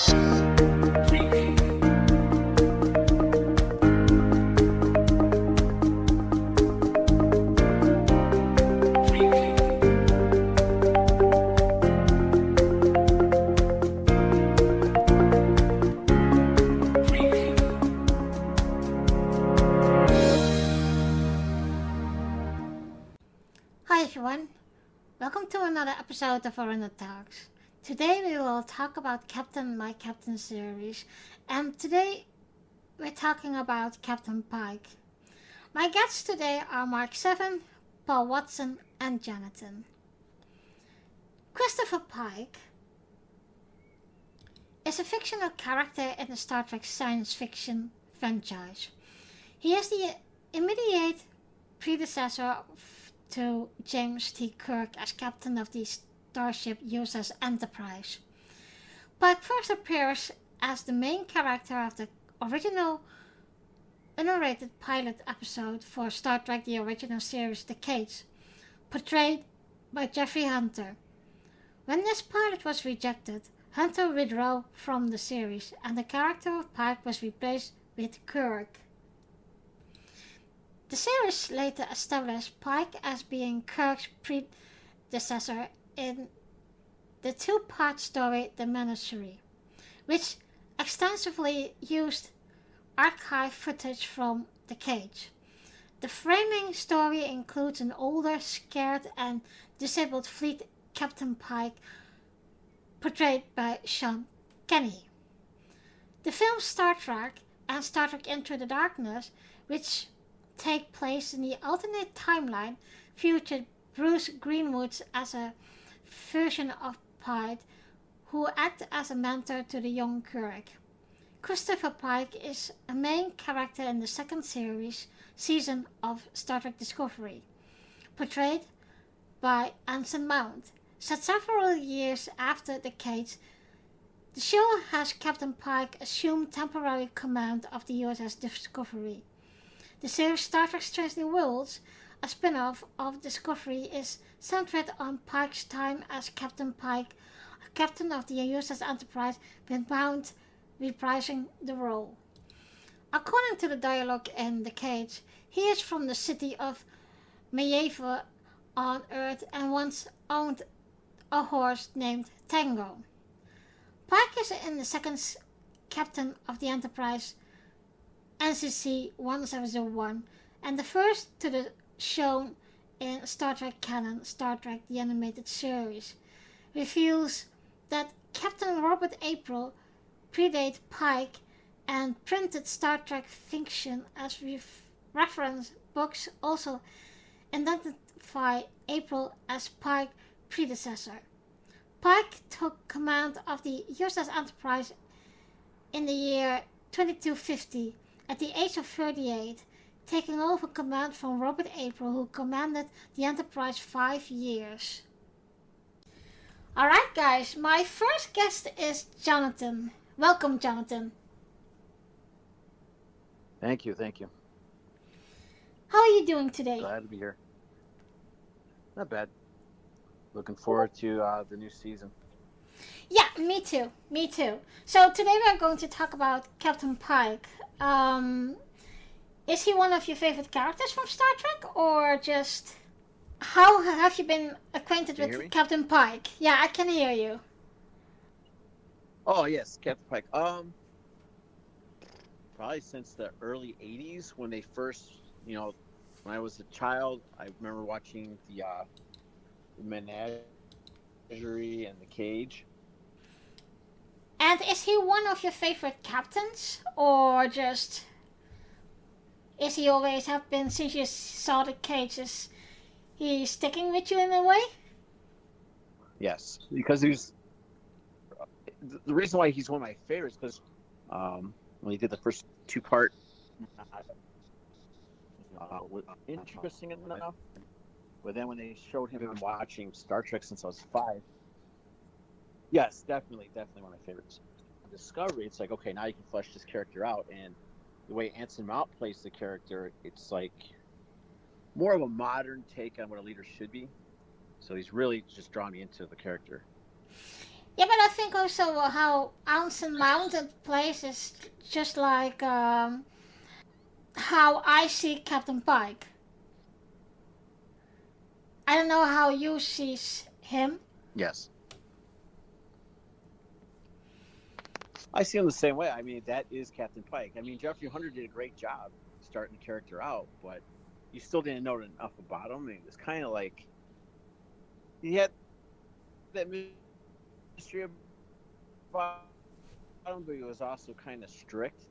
Hi everyone, welcome to another episode of Arena Talks. Today we will talk about Captain My Captain series, and today we're talking about Captain Pike. My guests today are Marc 7, Paul Watson, and Jonathan. Christopher Pike is a fictional character in the Star Trek science fiction franchise. He is the immediate predecessor to James T. Kirk as captain of the starship USS Enterprise. Pike first appears as the main character of the original unrated pilot episode for Star Trek the original series The Cage, portrayed by Jeffrey Hunter. When this pilot was rejected, Hunter withdrew from the series and the character of Pike was replaced with Kirk. The series later established Pike as being Kirk's predecessor in the two-part story The Menagerie, which extensively used archive footage from The Cage. The framing story includes an older, scared and disabled fleet Captain Pike, portrayed by Sean Kenny. The films Star Trek and Star Trek Into the Darkness, which take place in the alternate timeline, featured Bruce Greenwood as a version of Pike who acted as a mentor to the young Kirk. Christopher Pike is a main character in the second season of Star Trek Discovery, portrayed by Anson Mount. Set several years after The Cage, the show has Captain Pike assume temporary command of the USS Discovery. The series Star Trek Strange New Worlds, a spin-off of Discovery, is centered on Pike's time as Captain Pike, captain of the USS Enterprise, with Mount reprising the role. According to the dialogue in The Cage, he is from the city of Maeva on Earth and once owned a horse named Tango. Pike is in the second captain of the Enterprise NCC 1701 and the first to the shown in Star Trek canon Star Trek the Animated Series, reveals that Captain Robert April predated Pike and printed Star Trek fiction as reference books also identify April as Pike's predecessor. Pike took command of the USS Enterprise in the year 2250 at the age of 38, taking over command from Robert April, who commanded the Enterprise 5 years. Alright guys, my first guest is Jonathan. Welcome, Jonathan. Thank you. How are you doing today? Glad to be here. Not bad. Looking forward to the new season. Yeah, me too. So today we're going to talk about Captain Pike. Is he one of your favorite characters from Star Trek, or just how have you been acquainted with Captain Pike? Yeah, I can hear you. Oh yes, Captain Pike. Probably since the early '80s when they first, when I was a child, I remember watching the Menagerie and The Cage. And is he one of your favorite captains, or just is he always have been since you saw The Cage? Is he sticking with you in a way? Yes, because he's the reason why he's one of my favorites because when he did the first two-part, interesting enough. But then when they showed him watching Star Trek since I was 5, yes, definitely one of my favorites. Discovery, it's like, okay, now you can flesh this character out, and the way Anson Mount plays the character, it's like more of a modern take on what a leader should be. So he's really just drawn me into the character. Yeah, but I think also how Anson Mounted plays is just like how I see Captain Pike. I don't know how you see him. Yes. I see him the same way. I mean, that is Captain Pike. I mean, Jeffrey Hunter did a great job starting the character out, but you still didn't know enough about him. It was kind of like he had that mystery about him, but he was also kind of strict.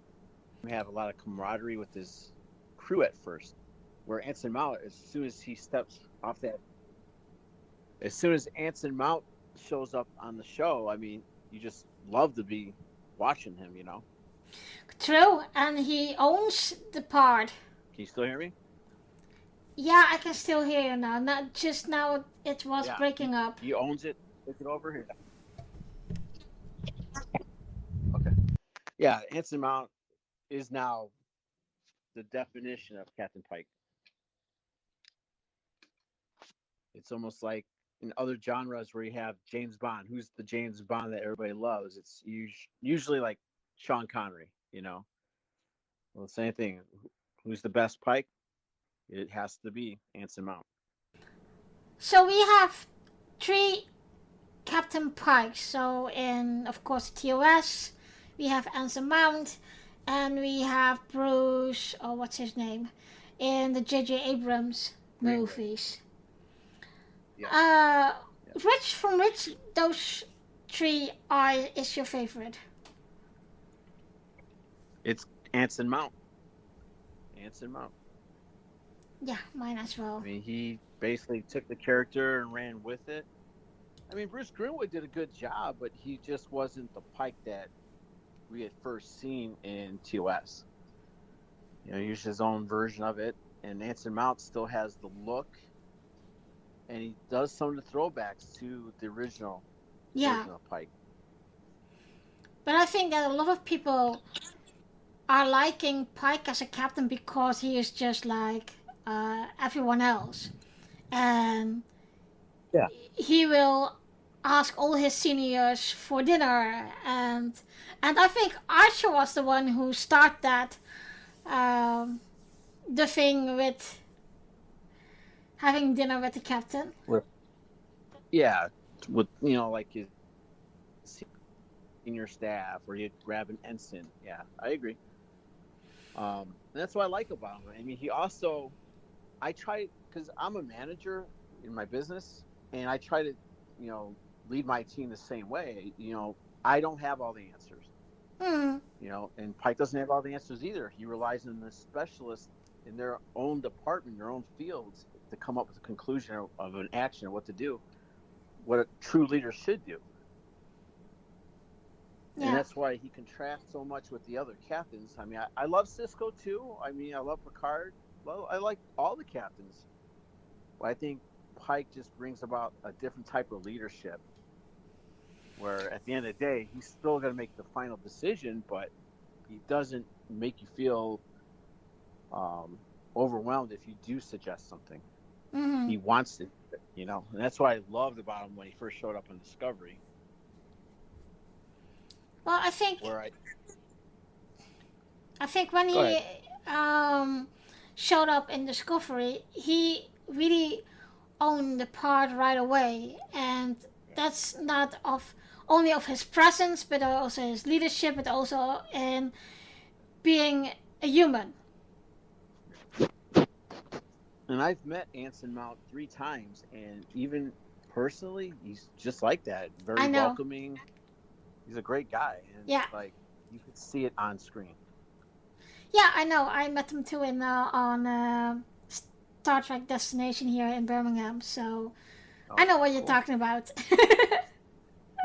He have a lot of camaraderie with his crew at first. Where Anson Mount, as soon as he steps off that, as soon as Anson Mount shows up on the show, I mean, you just love to be watching him. True, and he owns the part. Can you still hear me? Yeah, I can still hear you now. Not just now. It was Yeah, breaking up. he owns it. Take it over here. Okay. Yeah, Anson Mount is now the definition of Captain Pike. It's almost like in other genres where you have James Bond. Who's the James Bond that everybody loves? It's usually like Sean Connery. Well, the same thing. Who's the best Pike? It has to be Anson Mount. So we have three Captain Pikes. So in, of course, TOS, we have Anson Mount, and we have Bruce, or what's his name, in the J.J. Abrams movies. Yeah. Which those three is your favorite? It's Anson Mount. Anson Mount. Yeah, mine as well. I mean, he basically took the character and ran with it. I mean, Bruce Greenwood did a good job, but he just wasn't the Pike that we had first seen in TOS. He used his own version of it, and Anson Mount still has the look, and he does some of the throwbacks to the original version of Pike. But I think that a lot of people are liking Pike as a captain because he is just like everyone else, and he will ask all his seniors for dinner, and I think Archer was the one who started that the thing with having dinner with the captain. Yeah, with like his senior staff, or he'd grab an ensign. Yeah, I agree. And that's what I like about him. I mean, I try, because I'm a manager in my business, and I try to, lead my team the same way. I don't have all the answers. And Pike doesn't have all the answers either. He relies on the specialists in their own department, their own fields, to come up with a conclusion of an action, what to do, what a true leader should do. Yeah. And that's why he contrasts so much with the other captains. I mean, I love Sisko too. I mean, I love Picard. Well, I like all the captains. But I think Pike just brings about a different type of leadership, where at the end of the day, he's still going to make the final decision, but he doesn't make you feel overwhelmed if you do suggest something. Mm-hmm. He wants it, and that's what I loved about him when he first showed up on Discovery. Well, I think when he showed up in Discovery, he really owned the part right away, and that's not only of his presence, but also his leadership, but also in being a human. And I've met Anson Mount 3 times, and even personally, he's just like that. Very welcoming. He's a great guy, and you could see it on screen. Yeah, I know. I met him too on Star Trek Destination here in Birmingham, so I know what you're talking about.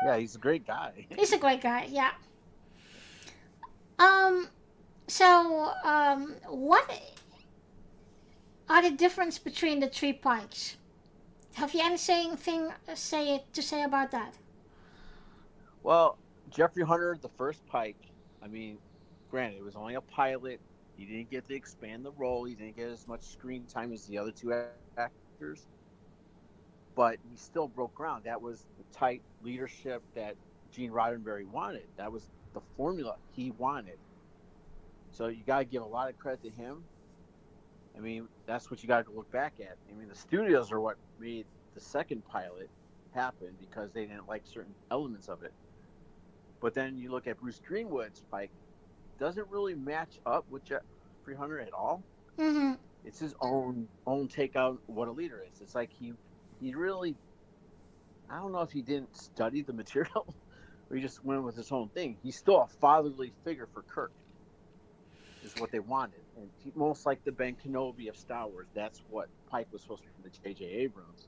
Yeah, he's a great guy. He's a great guy. Yeah. What are the difference between the 3 Pikes? Have you anything to say about that? Well, Jeffrey Hunter, the first Pike, I mean, granted, it was only a pilot. He didn't get to expand the role. He didn't get as much screen time as the other 2 actors. But he still broke ground. That was the tight leadership that Gene Roddenberry wanted. That was the formula he wanted. So you got to give a lot of credit to him. I mean, that's what you got to look back at. I mean, the studios are what made the second pilot happen because they didn't like certain elements of it. But then you look at Bruce Greenwood's Pike, doesn't really match up with Jeffrey Hunter at all. Mm-hmm. It's his own take on what a leader is. It's like he really, I don't know if he didn't study the material or he just went with his own thing. He's still a fatherly figure for Kirk, is what they wanted. And most like the Ben Kenobi of Star Wars, that's what Pike was supposed to be from the J.J. Abrams.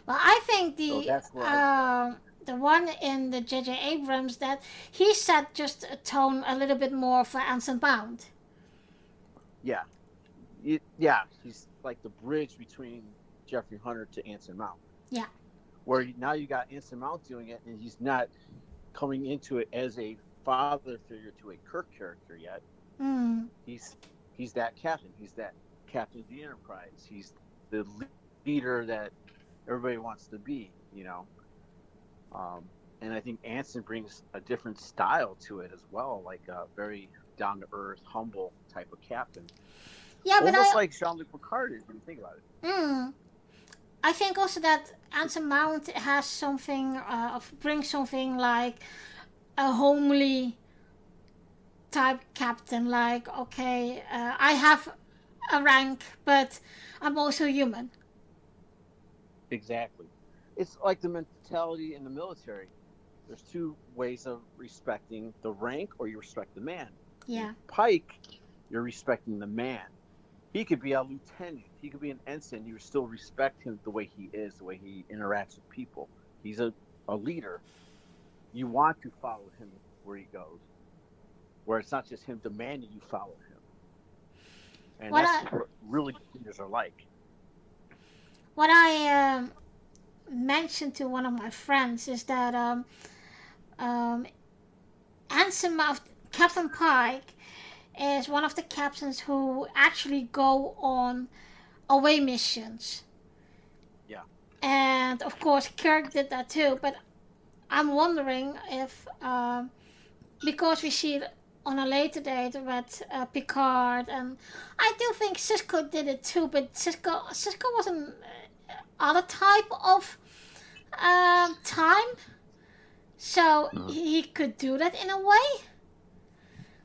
Well, I think the one in the J.J. Abrams, that he set just a tone a little bit more for Anson Mount. Yeah. He's like the bridge between Jeffrey Hunter to Anson Mount. Yeah. Where now you got Anson Mount doing it, and he's not coming into it as a father figure to a Kirk character yet. Mm. He's that captain. He's that captain of the Enterprise. He's the leader that everybody wants to be, you know. And I think Anson brings a different style to it as well, like a very down-to-earth, humble type of captain. Yeah, almost like Jean-Luc Picard is when you think about it. Mm. I think also that Anson Mount has something, brings something like a homely type captain. Like, okay, I have a rank, but I'm also human. Exactly. It's like the mentality in the military. There's two ways of respecting the rank, or you respect the man. Yeah. In Pike, you're respecting the man. He could be a lieutenant. He could be an ensign. You still respect him the way he is, the way he interacts with people. He's a leader. You want to follow him where he goes, where it's not just him demanding you follow him. And that's what really good leaders are like. What I mentioned to one of my friends is that Anson Mount, Captain Pike, is one of the captains who actually go on away missions. Yeah. And of course Kirk did that too, but I'm wondering if, because we see it on a later date with Picard, and I do think Sisko did it too, but Sisko was an other type of time, so he could do that in a way.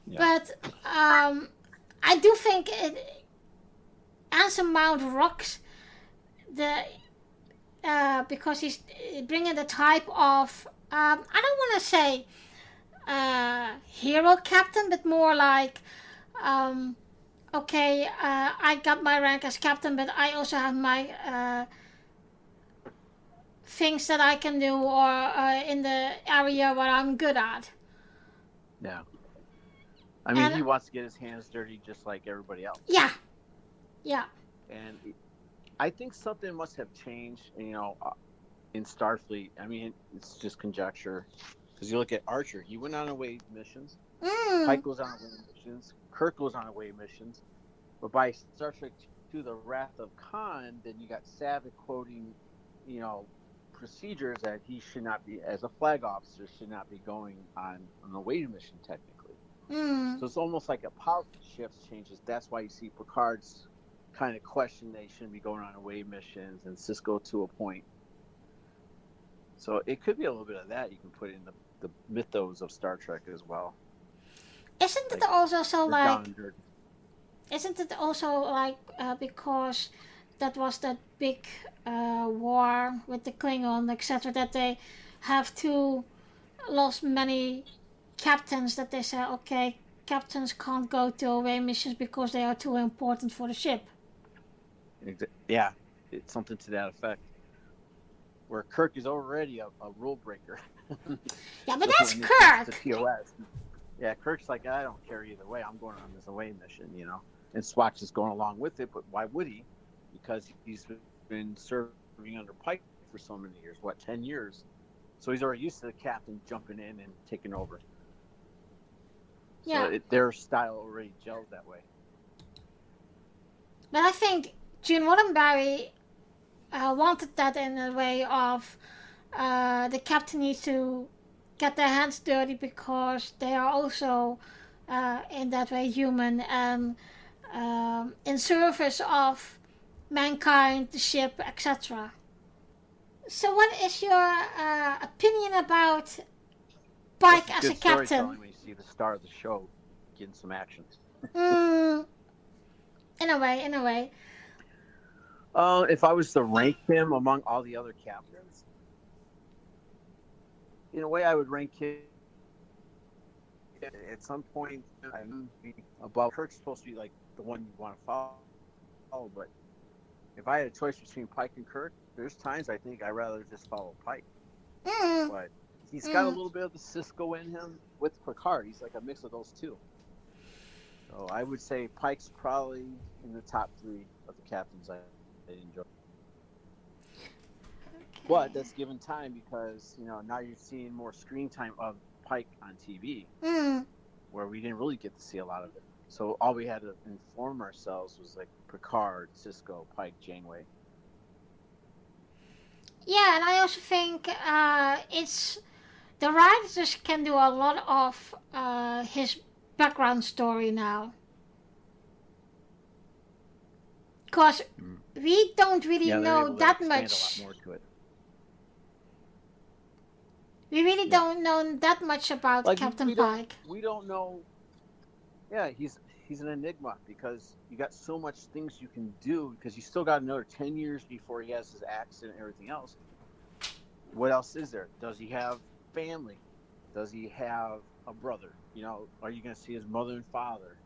Yeah. But I do think Anson Mount rocks the because he's bringing the type of I don't want to say hero captain, but more like okay, I got my rank as captain, but I also have my things that I can do, or in the area where I'm good at. Yeah. I mean, he wants to get his hands dirty just like everybody else. Yeah. Yeah. And I think something must have changed, you know, in Starfleet. I mean, it's just conjecture. Because you look at Archer, he went on away missions. Pike goes on away missions. Kirk goes on away missions. But by Star Trek II, The Wrath of Khan, then you got Savick quoting, you know, procedures that he should not be, as a flag officer, should not be going on an away mission, technically. So it's almost like a policy shift changes. That's why you see Picard's kind of question they shouldn't be going on away missions, and Sisko to a point. So it could be a little bit of that you can put in the mythos of Star Trek as well. Isn't it also so like? Isn't it also like because that was that big war with the Klingon, etc., that they have lost many captains, that they say, okay, captains can't go to away missions because they are too important for the ship. Yeah, it's something to that effect. Where Kirk is already a rule breaker. Yeah, but that's Kirk. The TOS. Yeah, Kirk's like, I don't care either way. I'm going on this away mission, you know. And Spock's just going along with it, but why would he? Because he's been serving under Pike for so many years. 10 years? So he's already used to the captain jumping in and taking over. Yeah. So their style already gels that way. But I think Gene Roddenberry wanted that in a way of the captain needs to get their hands dirty because they are also in that way human and in service of mankind, the ship, etc. So, what is your opinion about Plus, Pike it's as a good captain? storytelling when you see the star of the show getting some action. Mm, in a way, in a way. If I was to rank him among all the other captains, in a way, I would rank him at some point. I would be above. Kirk's supposed to be like the one you want to follow, but if I had a choice between Pike and Kirk, there's times I think I'd rather just follow Pike. Mm, But he's got a mm. little bit of the Cisco in him with Picard. He's like a mix of those two. So I would say Pike's probably in the top 3 of the captains I enjoy. But Okay. that's given time because now you're seeing more screen time of Pike on TV, Mm. where we didn't really get to see a lot of it. So all we had to inform ourselves was like Picard, Cisco, Pike, Janeway. Yeah, and I also think it's the writers can do a lot of his background story now, because Mm. we don't really Yeah, they're know able to that expand a lot much. more to it. We really Yeah, don't know that much about like Captain we don't Pike. we don't know. Yeah, he's an enigma because you got so much things you can do because you still got another 10 years before he has his accident and everything else. What else is there? Does he have family? Does he have a brother? Are you going to see his mother and father?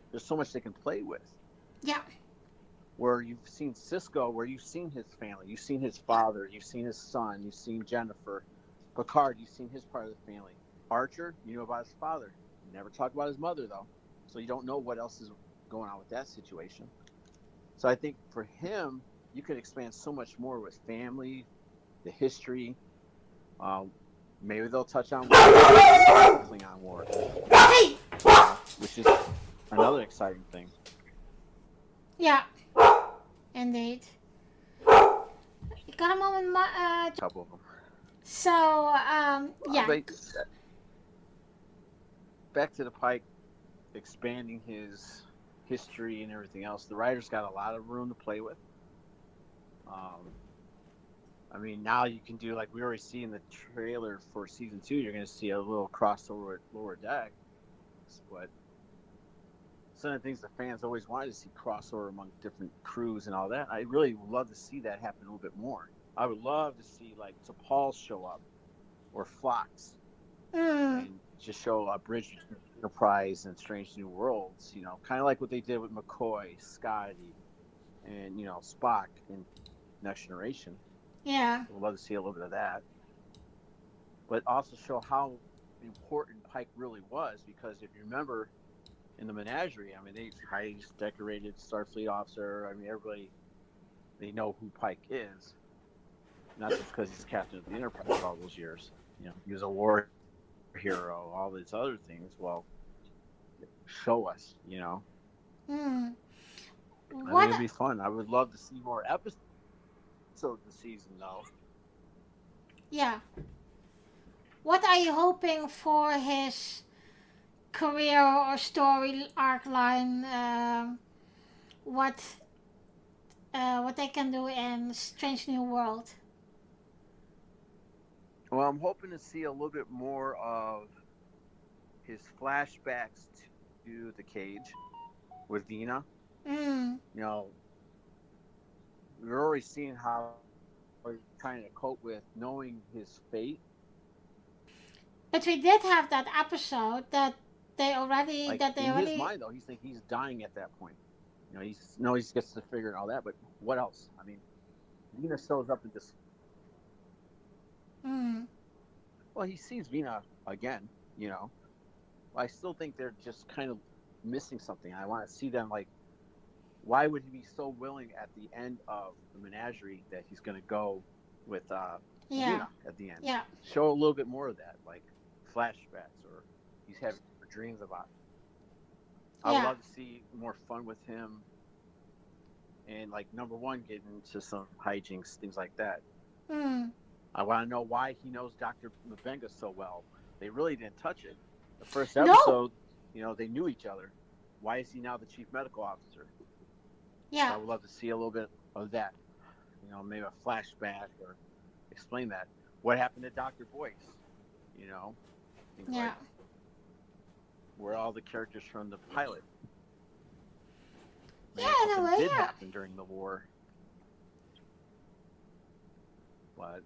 There's so much they can play with. Yeah, Where you've seen Cisco, where you've seen his family, you've seen his father, you've seen his son, you've seen Jennifer. Picard, you've seen his part of the family. Archer, you know about his father. You never talk about his mother, though. So you don't know what else is going on with that situation. So I think for him, you could expand so much more with family, the history. Maybe they'll touch on the Klingon War, which is another exciting thing. yeah, indeed. You got a moment, A couple of them. so yeah. But back to the Pike, expanding his history and everything else. The writers got a lot of room to play with. I mean, now you can do like we already see in the trailer for season 2. You're going to see a little crossover at Lower Deck, but some of the things the fans always wanted to see crossover among different crews and all that. I really would love to see that happen a little bit more. I would love to see like T'Pol show up or Phlox and just show a bridge between Enterprise and Strange New Worlds. Kind of like what they did with McCoy, Scotty, and Spock in Next Generation. Yeah. We'd love to see a little bit of that, but also show how important Pike really was. Because if you remember, in the Menagerie, I mean, they highest decorated Starfleet officer. I mean, everybody they know who Pike is, not just because he's captain of the Enterprise all those years. He was a war hero, all these other things. Well, show us. Mm. I What? think it'd be fun. I would love to see more episodes this season, though. Yeah. What are you hoping for his career or story arc line? What they can do in Strange New World? Well, I'm hoping to see a little bit more of his flashbacks to the cage with Vina. Mm. We're already seeing how he's trying to cope with knowing his fate. But we did have that episode that they already Like in his mind, though, he's thinking he's dying at that point. He gets to figure all that, but what else? I mean, Vina shows up in this. Well, he sees Vina again. I still think they're just kind of missing something. I want to see them like. Why would he be so willing at the end of the Menagerie that he's going to go with Vina at the end? Yeah. Show a little bit more of that, like flashbacks, or he's having dreams about it. I would love to see more fun with him, and like number one, get into some hijinks, things like that. I want to know why he knows Dr. Mabenga so well. They really didn't touch it. The first No. episode, they knew each other. Why is he now the chief medical officer? Yeah. So I would love to see a little bit of that. Maybe a flashback or explain that. What happened to Dr. Boyce? Things Yeah. like where all the characters from the pilot. Maybe something did happen during the war. But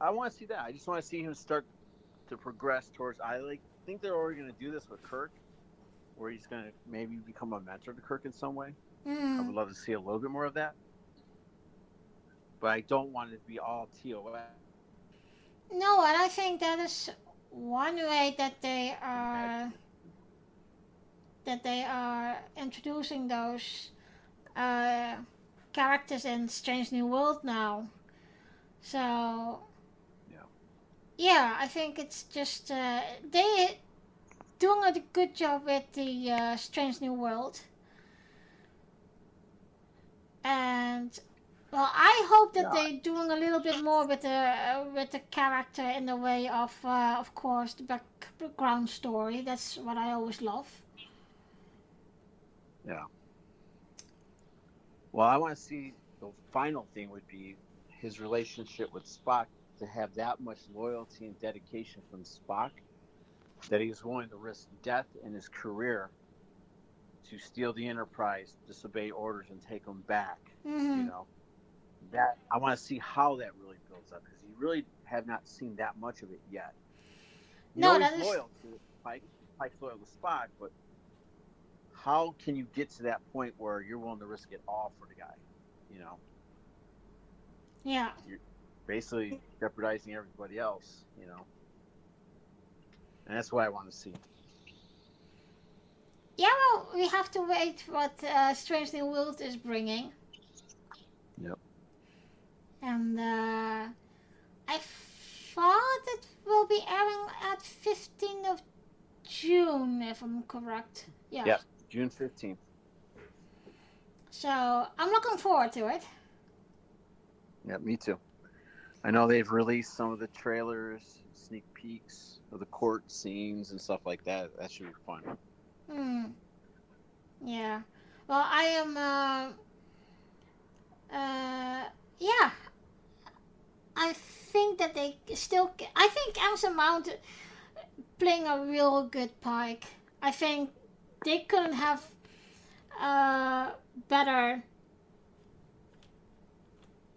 I want to see that. I just want to see him start to progress towards. Think they're already going to do this with Kirk, where he's going to maybe become a mentor to Kirk in some way. I would love to see a little bit more of that. But I don't want it to be all TOS. No, and I think that is one way that they are introducing those characters in Strange New World now. So yeah, I think it's just they doing a good job with the Strange New World, and well, I hope that they're doing a little bit more with the character in the way of course, the background story. That's what I always love. Yeah. Well, I want to see the final thing would be his relationship with Spock, to have that much loyalty and dedication from Spock that he was willing to risk death in his career to steal the Enterprise, disobey orders, and take them back. That I want to see how that really builds up, because you really have not seen that much of it yet. He's loyal to Pike. Pike's loyal to Spock, but how can you get to that point where you're willing to risk it all for the guy? Yeah. You're basically jeopardizing everybody else, And that's what I want to see. Yeah, well, we have to wait what Strange New World is bringing. Yep. And I thought it will be airing at 15th of June, if I'm correct. Yeah. Yeah, June 15th. So I'm looking forward to it. Yeah, me too. I know they've released some of the trailers, sneak peeks of the court scenes and stuff like that. That should be fun. Yeah. Well, I am. Yeah. I think that they still. I think Anson Mount playing a real good Pike. I think they couldn't have better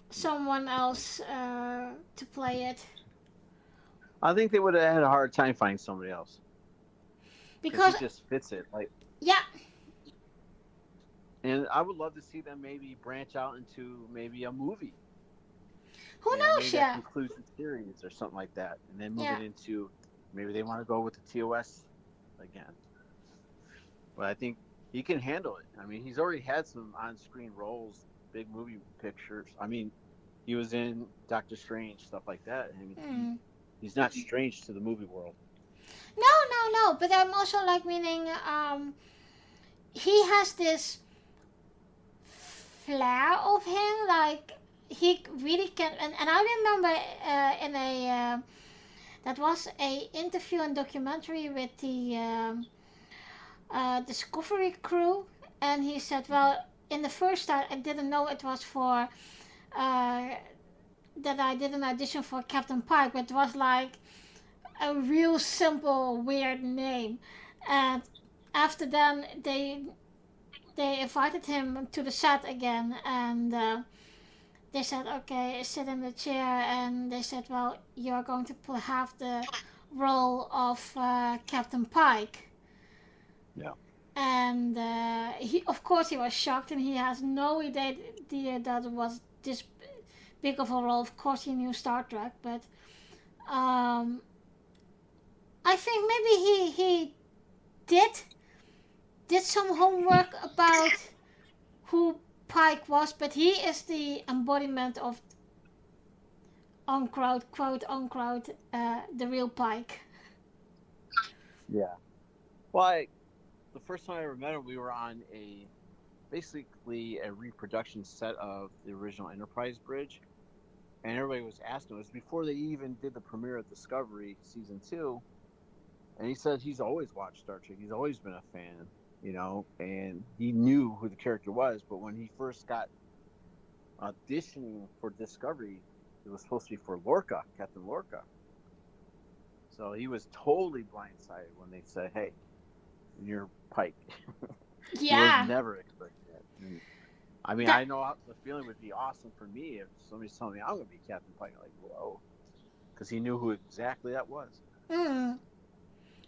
someone else to play it. I think they would have had a hard time finding somebody else. Because he just fits it. Yeah. And I would love to see them maybe branch out into maybe a movie. Who knows? Maybe that concludes the series or something like that, and then move it into maybe they want to go with the TOS again. But I think he can handle it. I mean, he's already had some on-screen roles, big movie pictures. I mean, he was in Doctor Strange, stuff like that. I mean, he's not strange to the movie world. No. But I'm also meaning he has this flair of him, he really can. And I remember in a that was a interview and documentary with the Discovery crew, and he said, well, in the first start I didn't know it was for that I did an audition for Captain Pike, but it was a real simple weird name, and after then they invited him to the set again, and they said, okay, sit in the chair, and they said, well, you're going to have the role of Captain Pike. Yeah. And he was shocked, and he has no idea that it was this big of a role. Of course, he knew Star Trek, but I think maybe he did some homework about who Pike was, but he is the embodiment of quote unquote the real Pike. Yeah. Well, the first time I ever met him, we were on basically a reproduction set of the original Enterprise bridge, and everybody was asking. It was before they even did the premiere of Discovery season 2, and he said he's always watched Star Trek. He's always been a fan, and he knew who the character was. But when he first got auditioning for Discovery, it was supposed to be for Lorca, Captain Lorca. So he was totally blindsided when they said, "Hey, you're Pike." He was never expecting that. And, I know the feeling would be awesome for me if somebody's telling me I'm going to be Captain Pike. I'm like, whoa, because he knew who exactly that was. And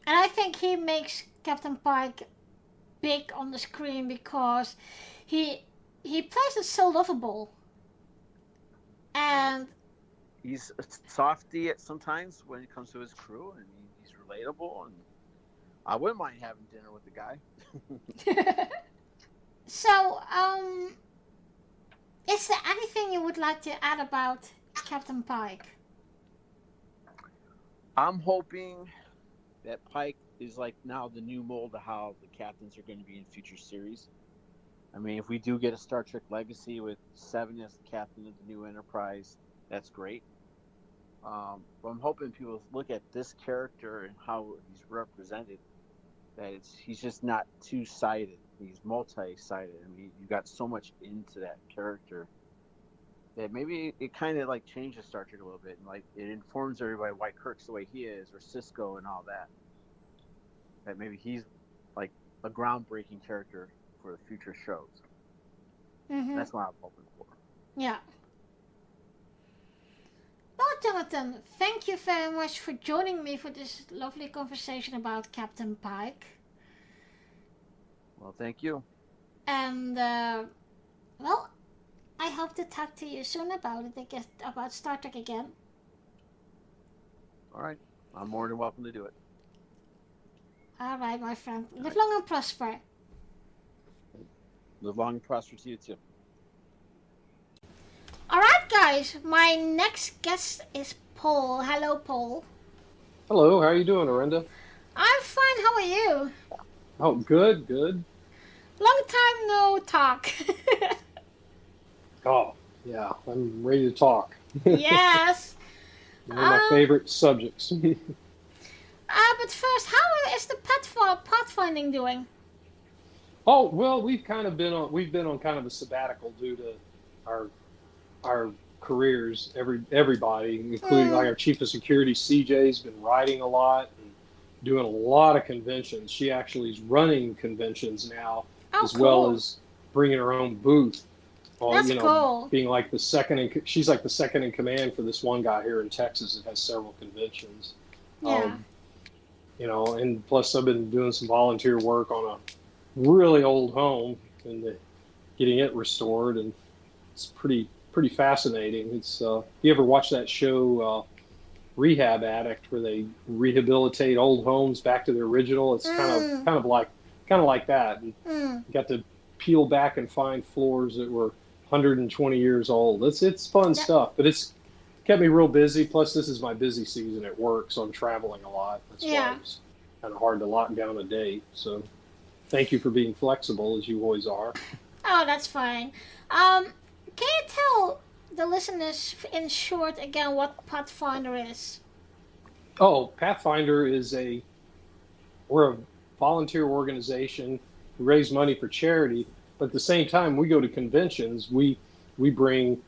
I think he makes Captain Pike big on the screen because he plays it so lovable, and he's a softy at sometimes when it comes to his crew, and he's relatable, and I wouldn't mind having dinner with the guy. So, is there anything you would like to add about Captain Pike? I'm hoping that Pike is like now the new mold of how the captains are going to be in future series. I mean, if we do get a Star Trek Legacy with Seven as the captain of the new Enterprise, that's great. But I'm hoping people look at this character and how he's represented, that he's just not two-sided. He's multi-sided. I mean, you got so much into that character that maybe it kind of like changes Star Trek a little bit, and like it informs everybody why Kirk's the way he is, or Cisco and all that. That maybe he's like a groundbreaking character for the future shows. That's what I'm hoping for. Yeah. Well, Jonathan, thank you very much for joining me for this lovely conversation about Captain Pike. Well, thank you. And, well, I hope to talk to you soon about Star Trek again. All right. I'm more than welcome to do it. All right, my friend. Live long and prosper. Live long and prosper to you, too. All right, guys. My next guest is Paul. Hello, Paul. Hello. How are you doing, Arinda? I'm fine. How are you? Oh, good, good. Long time no talk. Oh, yeah. I'm ready to talk. Yes. One of my favorite subjects. But first, how is the pathfinding doing? Oh, well, we've been on kind of a sabbatical due to our careers. Everybody, including like our chief of security, CJ's been writing a lot and doing a lot of conventions. She actually is running conventions now, as cool. well as bringing her own booth. That's cool. Being like she's like the second in command for this one guy here in Texas that has several conventions. Yeah. And plus I've been doing some volunteer work on a really old home and getting it restored, and it's pretty fascinating. It's if you ever watch that show Rehab Addict, where they rehabilitate old homes back to their original, it's kind of like that. And you got to peel back and find floors that were 120 years old. It's fun stuff, but it's kept me real busy. Plus, this is my busy season at work, so I'm traveling a lot. That's why it's kind of hard to lock down a date. So, thank you for being flexible, as you always are. Oh, that's fine. Can you tell the listeners in short again what Pathfinder is? Oh, Pathfinder we're a volunteer organization. We raise money for charity, but at the same time, we go to conventions. We bring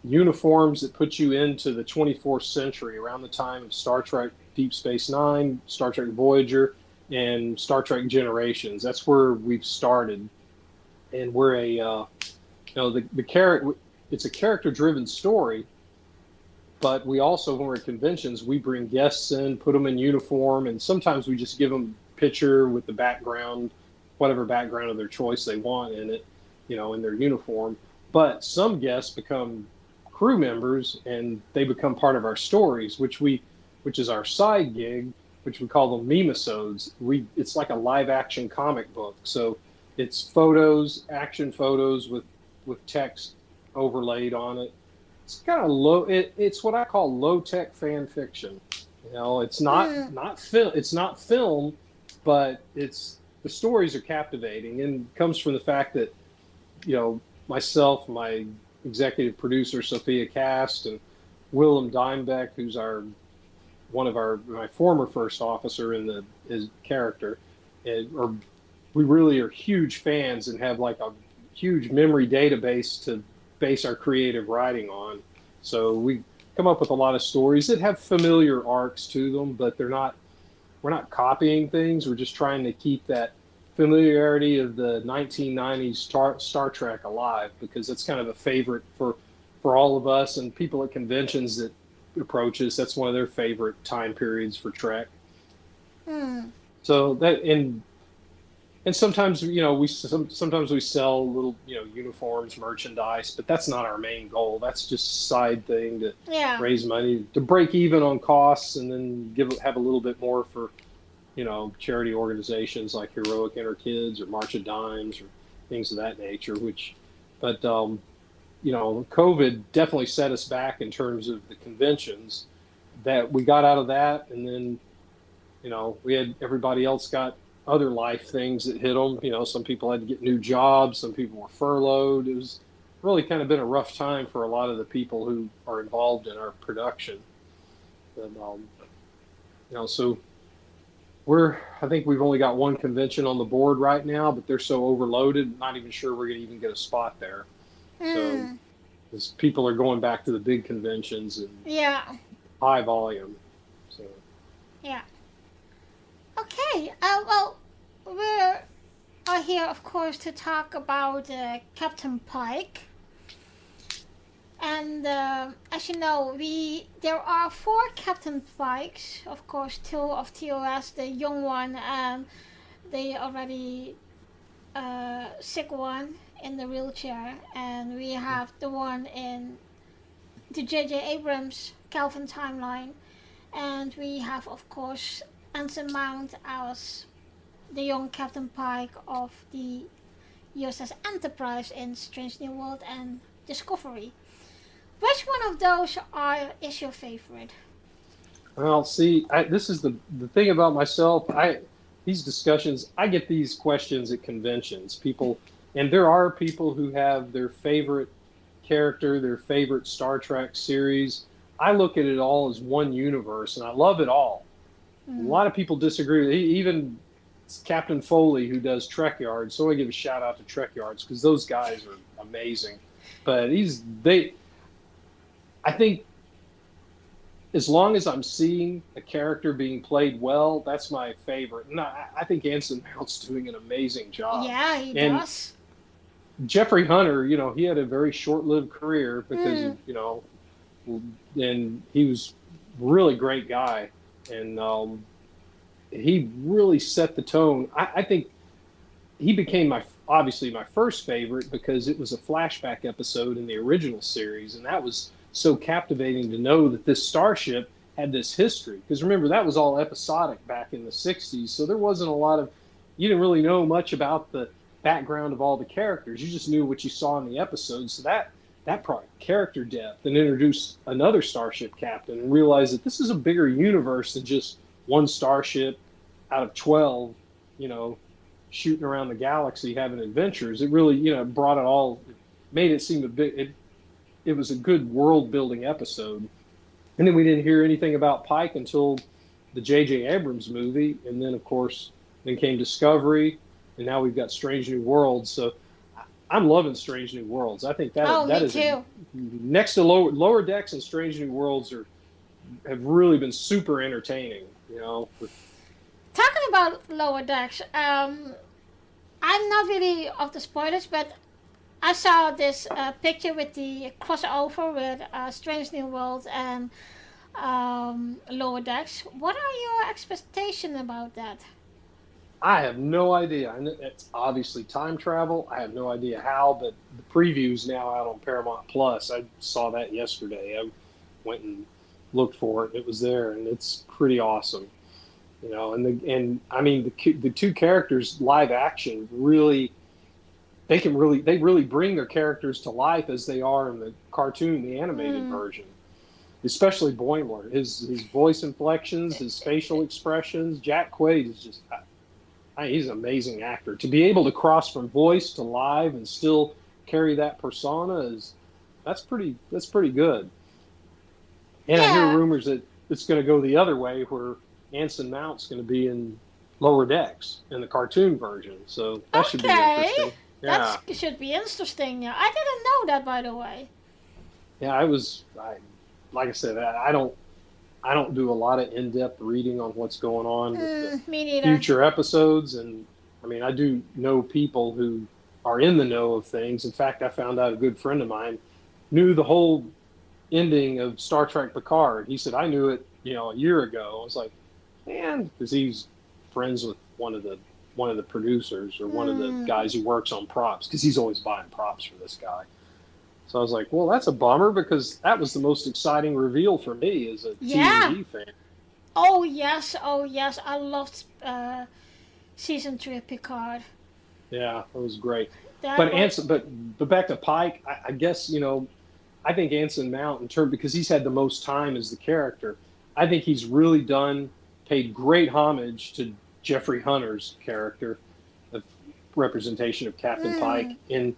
uniforms that put you into the 24th century, around the time of Star Trek Deep Space Nine, Star Trek Voyager, and Star Trek Generations. That's where we've started. And we're it's a character-driven story, but we also, when we're at conventions, we bring guests in, put them in uniform, and sometimes we just give them a picture with the background, whatever background of their choice they want in it, in their uniform. But some guests become crew members, and they become part of our stories, which is our side gig, which we call them meme-isodes. It's like a live-action comic book. So it's photos, action photos with text overlaid on it. It's kind of low. It's what I call low-tech fan fiction. It's not film, but the stories are captivating, and it comes from the fact that myself, my executive producer Sophia Cast, and Willem Dimebeck, who's one of my former first officer in his character, or we really are huge fans and have like a huge memory database to base our creative writing on. So we come up with a lot of stories that have familiar arcs to them, but we're not copying things. We're just trying to keep that familiarity of the 1990s Star Trek alive, because it's kind of a favorite for all of us and people at conventions that approach us. That's one of their favorite time periods for Trek. So that, and sometimes, sometimes we sell little, uniforms, merchandise, but that's not our main goal. That's just a side thing to raise money, to break even on costs, and then have a little bit more for, charity organizations like Heroic Inner Kids or March of Dimes or things of that nature. But COVID definitely set us back in terms of the conventions. That we got out of that, and then, we had everybody else got other life things that hit them. Some people had to get new jobs. Some people were furloughed. It was really kind of been a rough time for a lot of the people who are involved in our production. And, so I think we've only got one convention on the board right now, but they're so overloaded, not even sure we're going to even get a spot there. So as people are going back to the big conventions and high volume. So. Yeah. Okay, well, we are here, of course, to talk about Captain Pike. And as you know, there are 4 Captain Pikes, of course, 2 of TOS, the young one, and the already sick one in the wheelchair. And we have the one in the J.J. Abrams Kelvin timeline. And we have, of course, Anson Mount as the young Captain Pike of the USS Enterprise in Strange New World and Discovery. Which one of those is your favorite? Well, see, this is the thing about myself. These discussions, I get these questions at conventions. And there are people who have their favorite character, their favorite Star Trek series. I look at it all as one universe, and I love it all. A lot of people disagree with it. Even Captain Foley, who does Trek Yards, so I give a shout out to Trek Yards because those guys are amazing. But I think as long as I'm seeing a character being played well, that's my favorite. And I think Anson Mount's doing an amazing job. Yeah, he does. Jeffrey Hunter, he had a very short-lived career because, and he was a really great guy. And he really set the tone. I think he became obviously my first favorite because it was a flashback episode in the original series, and that was so captivating to know that this starship had this history. Because remember, that was all episodic back in the 60s, so there wasn't you didn't really know much about the background of all the characters. You just knew what you saw in the episodes. So that brought character depth and introduced another starship captain and realized that this is a bigger universe than just one starship out of 12, shooting around the galaxy having adventures. It really, brought it all, made it seem it was a good world building episode. And then we didn't hear anything about Pike until the J.J. Abrams movie. And then, of course, then came Discovery, and now we've got Strange New Worlds. So I'm loving Strange New Worlds. I think that is too. Next to Lower Decks and Strange New Worlds have really been super entertaining. Talking about Lower Decks, I'm not really of the spoilers, but I saw this picture with the crossover with Strange New Worlds and Lower Decks. What are your expectations about that? I have no idea. It's obviously time travel. I have no idea how, but the preview's now out on Paramount Plus. I saw that yesterday. I went and looked for it. It was there, and it's pretty awesome. The 2 characters live action really, they really bring their characters to life as they are in the cartoon, the animated version. Especially Boimler, his voice inflections, his facial expressions. Jack Quaid is just. He's an amazing actor. To be able to cross from voice to live and still carry that persona that's pretty good. And I hear Yeah. rumors that it's going to go the other way, where Anson Mount's going to be in lower decks in the cartoon version. So that should be Okay. interesting. That Yeah. should be interesting. Yeah, I didn't know that, by the way. Yeah, like I said, I don't do a lot of in-depth reading on what's going on with the Me neither. future episodes. And I mean, I do know people who are in the know of things. In fact, I found out a good friend of mine knew the whole ending of Star Trek Picard. He said, I knew it, a year ago. I was like, man, because he's friends with one of the producers, or one of the guys who works on props, because he's always buying props for this guy. So I was like, well, that's a bummer, because that was the most exciting reveal for me as a TNG fan. Oh yes, I loved season 3 of Picard. Yeah, it was great. But But back to Pike, I guess, I think Anson Mount, because he's had the most time as the character, I think he's really paid great homage to Jeffrey Hunter's character, of representation of Captain Pike, and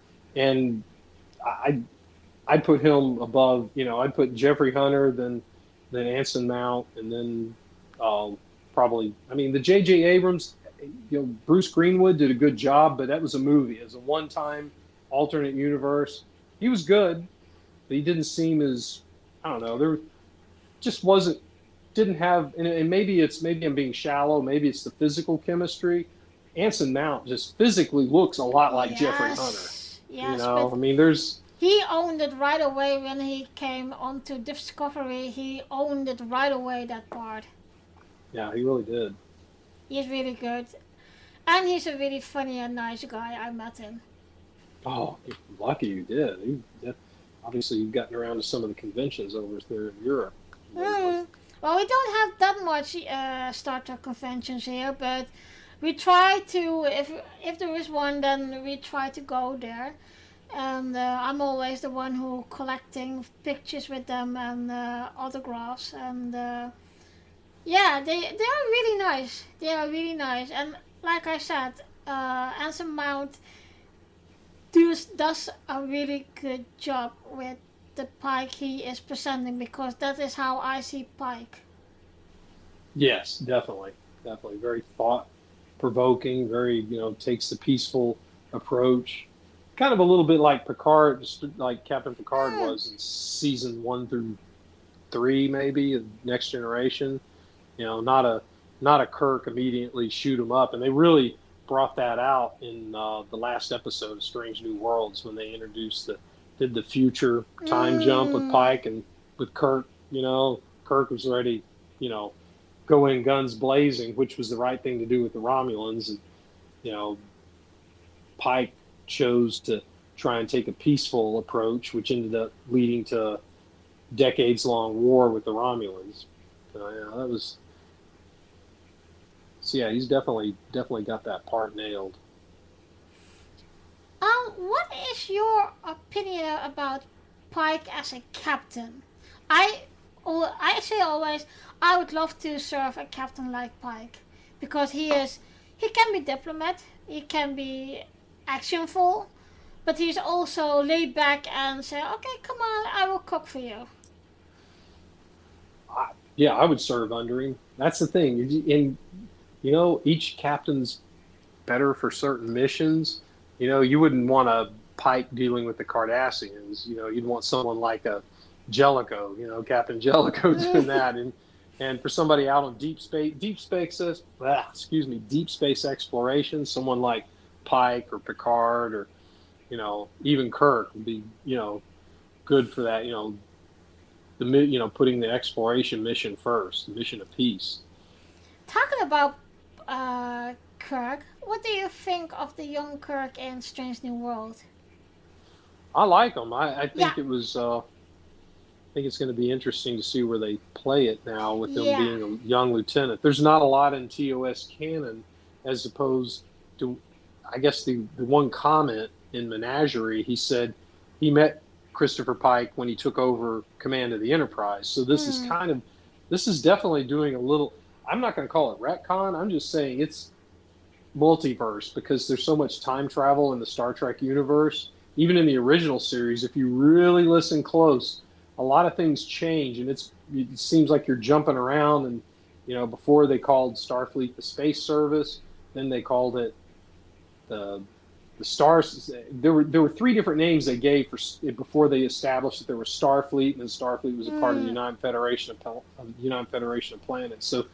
I'd put him above. I'd put Jeffrey Hunter, then Anson Mount, and then probably. I mean, the J.J. Abrams, Bruce Greenwood did a good job, but that was a movie. As a one-time alternate universe, he was good, but he didn't seem as, I don't know. There just didn't have, and maybe I'm being shallow. Maybe it's the physical chemistry. Anson Mount just physically looks a lot like Jeffrey Hunter. Yes, I mean, there's. He owned it right away when he came onto Discovery. He owned it right away, that part. Yeah, he really did. He's really good. And he's a really funny and nice guy. I met him. Oh, lucky you did. Obviously, you've gotten around to some of the conventions over there in Europe. Well, we don't have that much Star Trek conventions here, but we try to, if there is one, then we try to go there. And I'm always the one who collecting pictures with them and autographs. And yeah, they are really nice. They are really nice. And like I said, Anson Mount does a really good job with the Pike he is presenting, because that is how I see Pike. Yes, definitely. Very thought-provoking, very, takes the peaceful approach. Kind of a little bit like Picard, just like Captain Picard was in season 1 through 3, maybe, of Next Generation. Not a Kirk immediately shoot him up. And they really brought that out in the last episode of Strange New Worlds, when they did the future time jump with Pike and with Kirk. Kirk was ready, go in guns blazing, which was the right thing to do with the Romulans. And, Pike chose to try and take a peaceful approach, which ended up leading to decades-long war with the Romulans. That was. So yeah, he's definitely got that part nailed. What is your opinion about Pike as a captain? I say always, I would love to serve a captain like Pike, because he can be diplomat, he can be actionful, but he's also laid back and say, okay, come on, I will cook for you. Yeah, I would serve under him. That's the thing. And, each captain's better for certain missions. You wouldn't want a Pike dealing with the Cardassians. You'd want someone like a Jellicoe, Captain Jellicoe doing that. And for somebody out on deep space exploration, someone like Pike or Picard or, even Kirk would be, good for that, putting the exploration mission first, the mission of peace. Talking about Kirk, what do you think of the young Kirk in Strange New World? I like him. I think it was. I think it's going to be interesting to see where they play it now with them being a young lieutenant. There's not a lot in TOS canon, as opposed to, I guess the one comment in Menagerie, he said he met Christopher Pike when he took over command of the Enterprise. So this is definitely doing a little. I'm not going to call it retcon. I'm just saying it's multiverse, because there's so much time travel in the Star Trek universe. Even in the original series, if you really listen close, a lot of things change, and it's it seems like you're jumping around, and before they called Starfleet the Space Service, then they called it the Stars. There were three different names they gave before they established that there was Starfleet, and then Starfleet was a part of the United Federation of Planets. So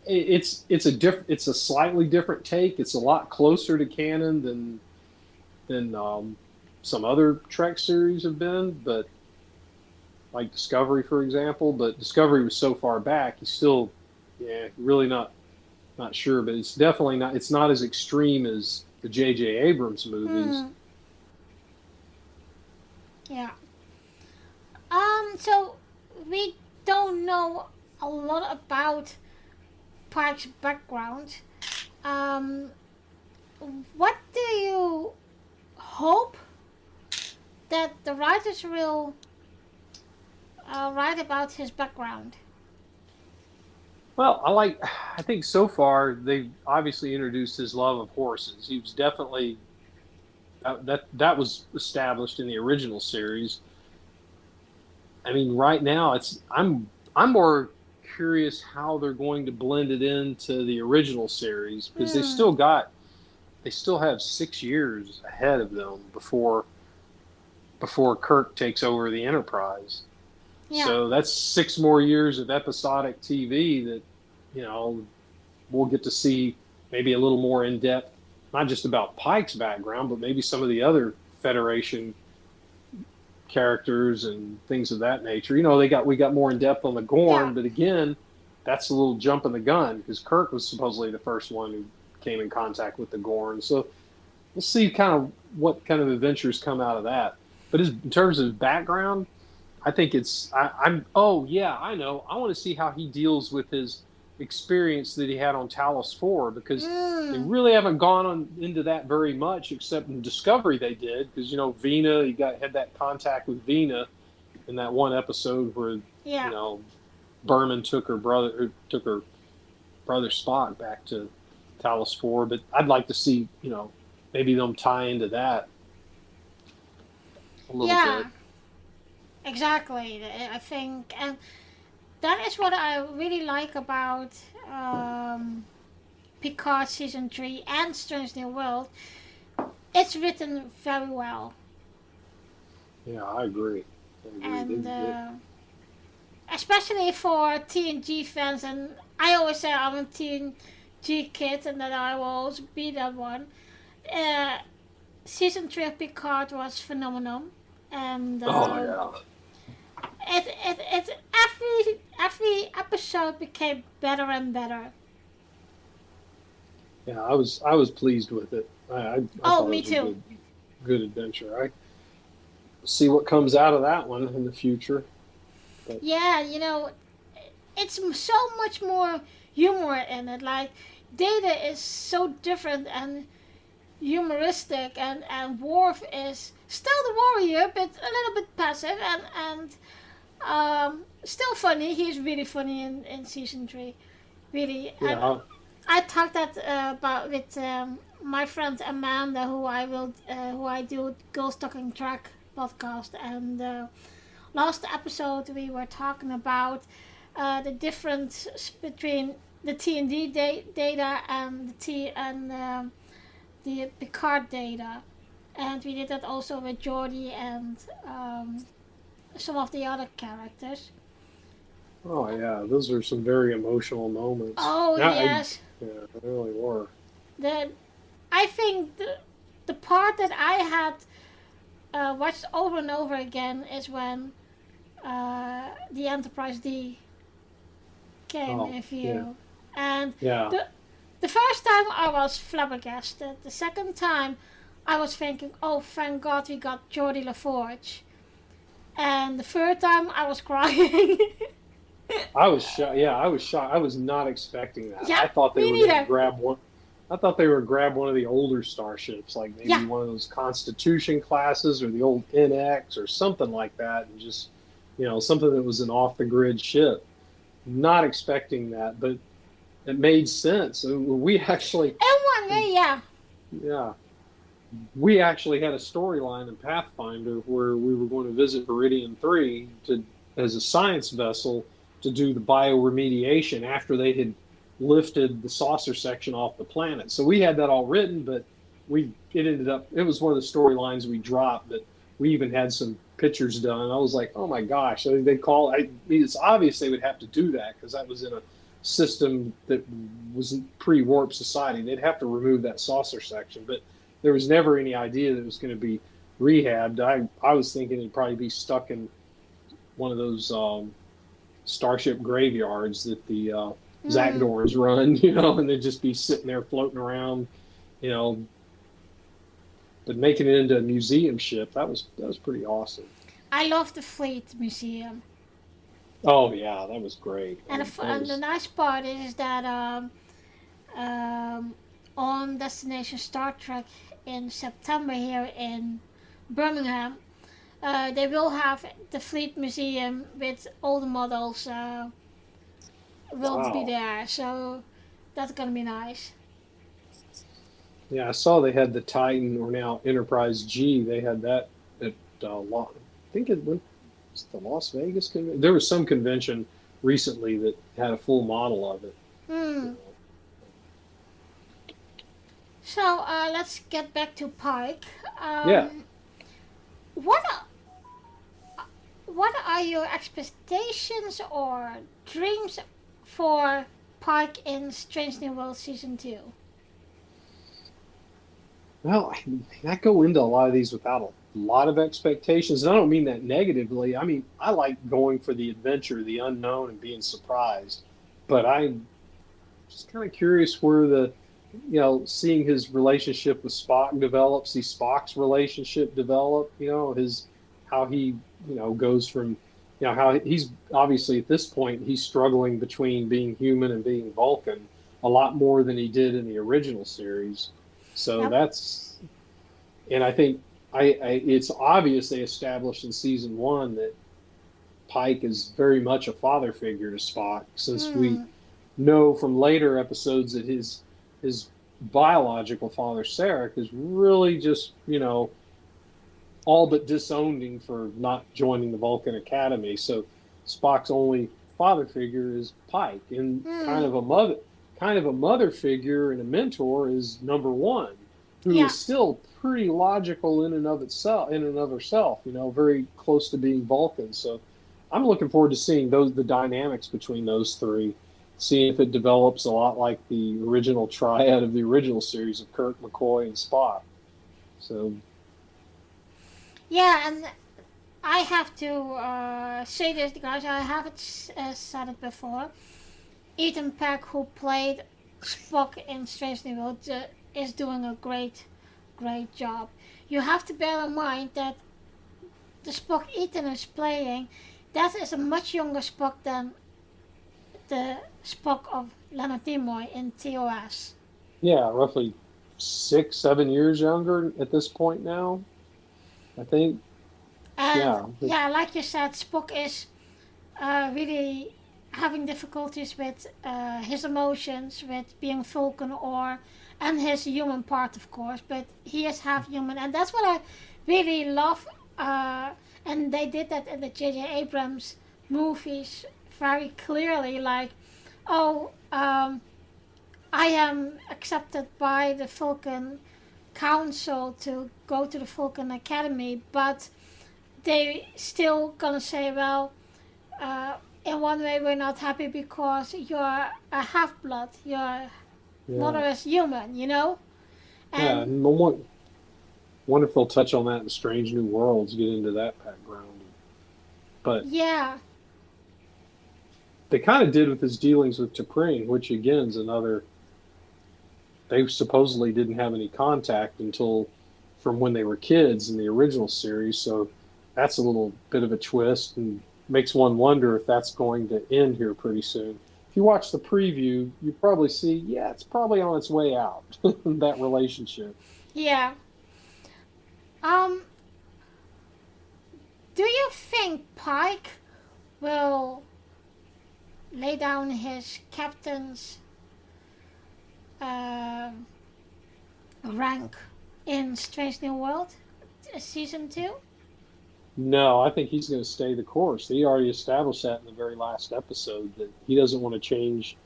it's a slightly different take. It's a lot closer to canon than some other Trek series have been, but like Discovery, for example. But Discovery was so far back, he's still, really not sure. But it's definitely not. It's not as extreme as the J.J. Abrams movies. Yeah. So we don't know a lot about Pike's background. What do you hope that the writers will write about his background? Well, I think so far they've obviously introduced his love of horses. He was definitely that was established in the original series. I mean, right now I'm more curious how they're going to blend it into the original series, because they still have 6 years ahead of them before Kirk takes over the Enterprise. Yeah. So that's 6 more years of episodic TV that, we'll get to see maybe a little more in depth, not just about Pike's background, but maybe some of the other Federation characters and things of that nature. We got more in depth on the Gorn, but again, that's a little jump in the gun, because Kirk was supposedly the first one who came in contact with the Gorn. So we'll see what kind of adventures come out of that. But in terms of background, I think I know. I want to see how he deals with his experience that he had on Talos 4, because they really haven't gone into that very much, except in Discovery they did, because Vina, he had that contact with Vina in that one episode where Berman took her brother Spock back to Talos 4. But I'd like to see maybe them tie into that a little bit. Exactly, I think, and that is what I really like about Picard Season 3 and Strange New World. It's written very well. Yeah, I agree. And especially for TNG fans, and I always say I'm a TNG kid and that I will always be that one. Season 3 of Picard was phenomenal. And it every episode became better and better. Yeah, I was pleased with it. I thought me it was too. A good adventure. I see what comes out of that one in the future. But. Yeah, it's so much more humor in it. Like, Data is so different and humoristic, and Worf is still the warrior, but a little bit passive and still funny. He's really funny in Season 3. Really. Yeah. I talked that about with my friend Amanda, who I do Girls Talking Track podcast, and last episode we were talking about the difference between the TND data and the Picard data, and we did that also with Geordi and some of the other characters. Oh yeah, those are some very emotional moments. Oh yes. Yeah, they really were. I think the part that I had watched over and over again is when the Enterprise D came in view. Yeah. And the first time I was flabbergasted. The second time I was thinking, oh, thank God we got Geordi LaForge. And the third time I was crying. I was shocked. Yeah, I was shocked. I was not expecting that. Yeah, I thought they me were going to neither. grab one. I thought they were going to grab one of the older starships, like maybe one of those Constitution classes or the old NX or something like that, and just something that was an off-the-grid ship. Not expecting that, but it made sense. We actually. In one way, yeah. Yeah. We actually had a storyline in Pathfinder where we were going to visit Meridian 3 to as a science vessel to do the bioremediation after they had lifted the saucer section off the planet. So we had that all written, but it was one of the storylines we dropped, but we even had some pictures done. I was like, oh my gosh, it's obvious they would have to do that because that was in a system that was pre-warp society. They'd have to remove that saucer section, but there was never any idea that it was going to be rehabbed. I was thinking it'd probably be stuck in one of those starship graveyards that the Zagdorns run, and they'd just be sitting there floating around, but making it into a museum ship, that was pretty awesome. I love the Fleet Museum. Oh yeah, that was great. And the nice part is that on Destination Star Trek in September here in Birmingham, they will have the Fleet Museum with all the models will be there, so that's gonna be nice. Yeah, I saw they had the Titan, or now Enterprise G. They had that at I think it went the Las Vegas convention. There was some convention recently that had a full model of it. So let's get back to Pike. Yeah. What are your expectations or dreams for Pike in Strange New World Season 2? Well, I go into a lot of these without a lot of expectations, and I don't mean that negatively. I mean, I like going for the adventure, the unknown, and being surprised. But I'm just kind of curious where seeing his relationship with Spock develop, see Spock's relationship develop, how he, goes from, how he's obviously at this point, he's struggling between being human and being Vulcan a lot more than he did in the original series. So that's, and I think it's obvious they established in season 1 that Pike is very much a father figure to Spock, since we know from later episodes that his biological father, Sarek, is really just, all but disowned him for not joining the Vulcan Academy. So Spock's only father figure is Pike, and kind of a mother figure and a mentor is number 1, who is still pretty logical in and of herself, very close to being Vulcan. So I'm looking forward to seeing the dynamics between those three, seeing if it develops a lot like the original triad of the original series of Kirk, McCoy, and Spock. So yeah, and I have to say this, guys. I haven't said it before. Ethan Peck, who played Spock in Strange New World, is doing a great job. You have to bear in mind that the Spock Ethan is playing, that is a much younger Spock than the Spock of Leonard Nimoy in TOS. Yeah, roughly 6-7 years younger at this point now, I think. And yeah, like you said, Spock is really having difficulties with his emotions, with being Vulcan, and his human part, of course, but he is half human, and that's what I really love. And they did that in the J.J. Abrams movies very clearly, like, I am accepted by the Vulcan Council to go to the Vulcan Academy, but they still gonna say, well, in one way we're not happy because you're a half-blood, your mother is human, And wonder if they'll touch on that in Strange New Worlds, get into that background. But yeah, they kind of did with his dealings with T'Pring, which again is another. They supposedly didn't have any contact until from when they were kids in the original series, so that's a little bit of a twist and makes one wonder if that's going to end here pretty soon. If you watch the preview, you probably see, it's probably on its way out, that relationship. Yeah. Do you think Pike will lay down his captain's rank in Strange New World, season 2? No, I think he's going to stay the course. He already established that in the very last episode that he doesn't want to change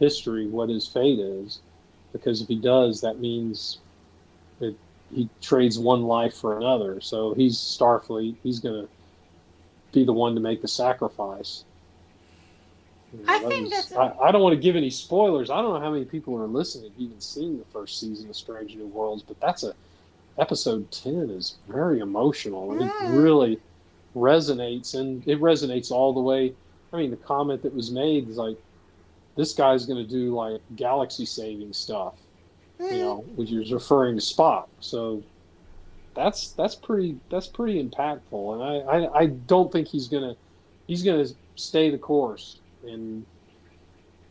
history, what his fate is, because if he does, that means that he trades one life for another. So he's Starfleet. He's going to be the one to make the sacrifice. I think that's. I don't want to give any spoilers. I don't know how many people are listening have even seen the first season of Strange New Worlds, but episode 10 is very emotional. It really resonates, and it resonates all the way. I mean, the comment that was made is like, this guy's going to do like galaxy-saving stuff, which is referring to Spock. So that's pretty impactful, and I don't think he's gonna stay the course, and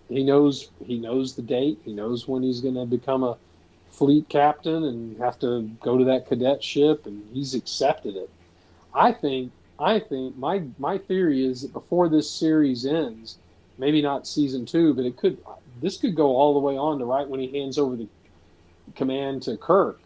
he knows the date. He knows when he's going to become a fleet captain and have to go to that cadet ship, and he's accepted it. I think my theory is that before this series ends, maybe not season 2, but this could go all the way on to right when he hands over the command to Kirk.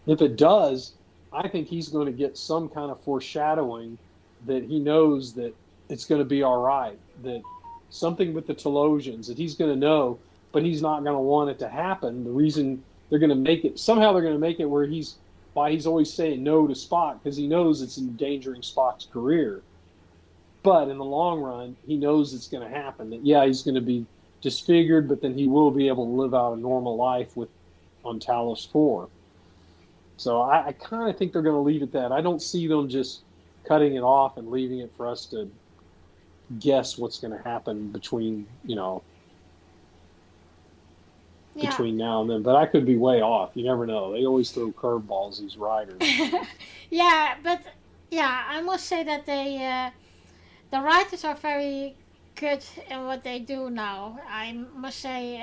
If it does, I think he's going to get some kind of foreshadowing that he knows that it's going to be all right, that something with the Telosians that he's going to know, but he's not going to want it to happen. The reason they're going to make it where he's always saying no to Spock, because he knows it's endangering Spock's career. But in the long run, he knows it's going to happen. That he's going to be disfigured, but then he will be able to live out a normal life on Talos 4. So I kind of think they're going to leave it that. I don't see them just cutting it off and leaving it for us to guess what's going to happen between now and then. But I could be way off. You never know. They always throw curveballs, these writers. I must say that the writers are very good in what they do now. I must say,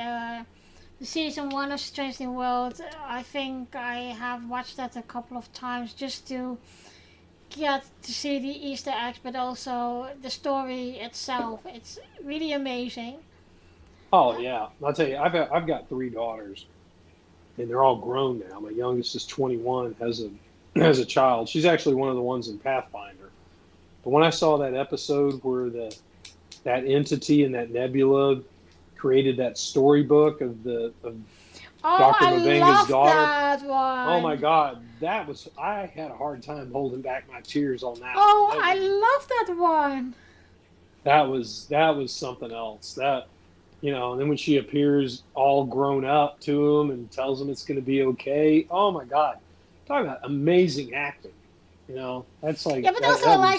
the season 1 of Strange New World, I think I have watched that a couple of times just to get to see the Easter eggs, but also the story itself. It's really amazing. Oh yeah, I'll tell you, I've got 3 daughters, and they're all grown now. My youngest is 21, has a child. She's actually one of the ones in Pathfinder. But when I saw that episode where that entity in that nebula created that storybook of Dr. Mavenga's daughter. That one. Oh my God, I had a hard time holding back my tears on that. I love that one. That was something else. That, and then when she appears all grown up to him and tells him it's going to be okay. Oh my God, talk about amazing acting. That's like but also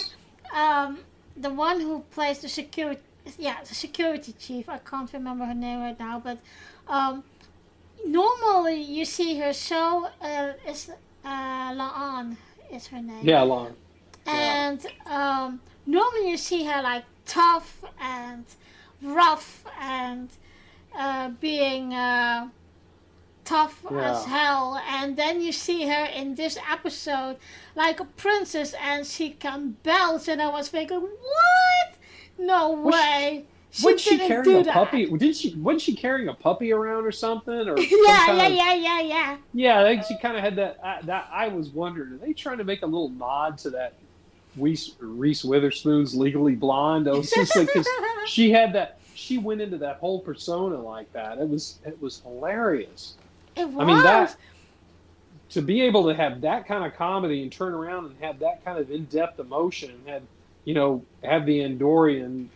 the one who plays the security. Yeah, the security chief. I can't remember her name right now, but normally you see her so La'an is her name. Yeah, La'an. And normally you see her like tough and rough and being tough as hell, and then you see her in this episode like a princess, and she can belch, and I was thinking, what? No way. Was she carrying a puppy? Wasn't she carrying a puppy around or something? Or yeah. Yeah, I think she kind of had that. I was wondering, are they trying to make a little nod to that Reese Witherspoon's Legally Blonde? I was just like, 'cause she had that. She went into that whole persona like that. It was hilarious. It was. I mean, to be able to have that kind of comedy and turn around and have that kind of in-depth emotion and have the Andorian,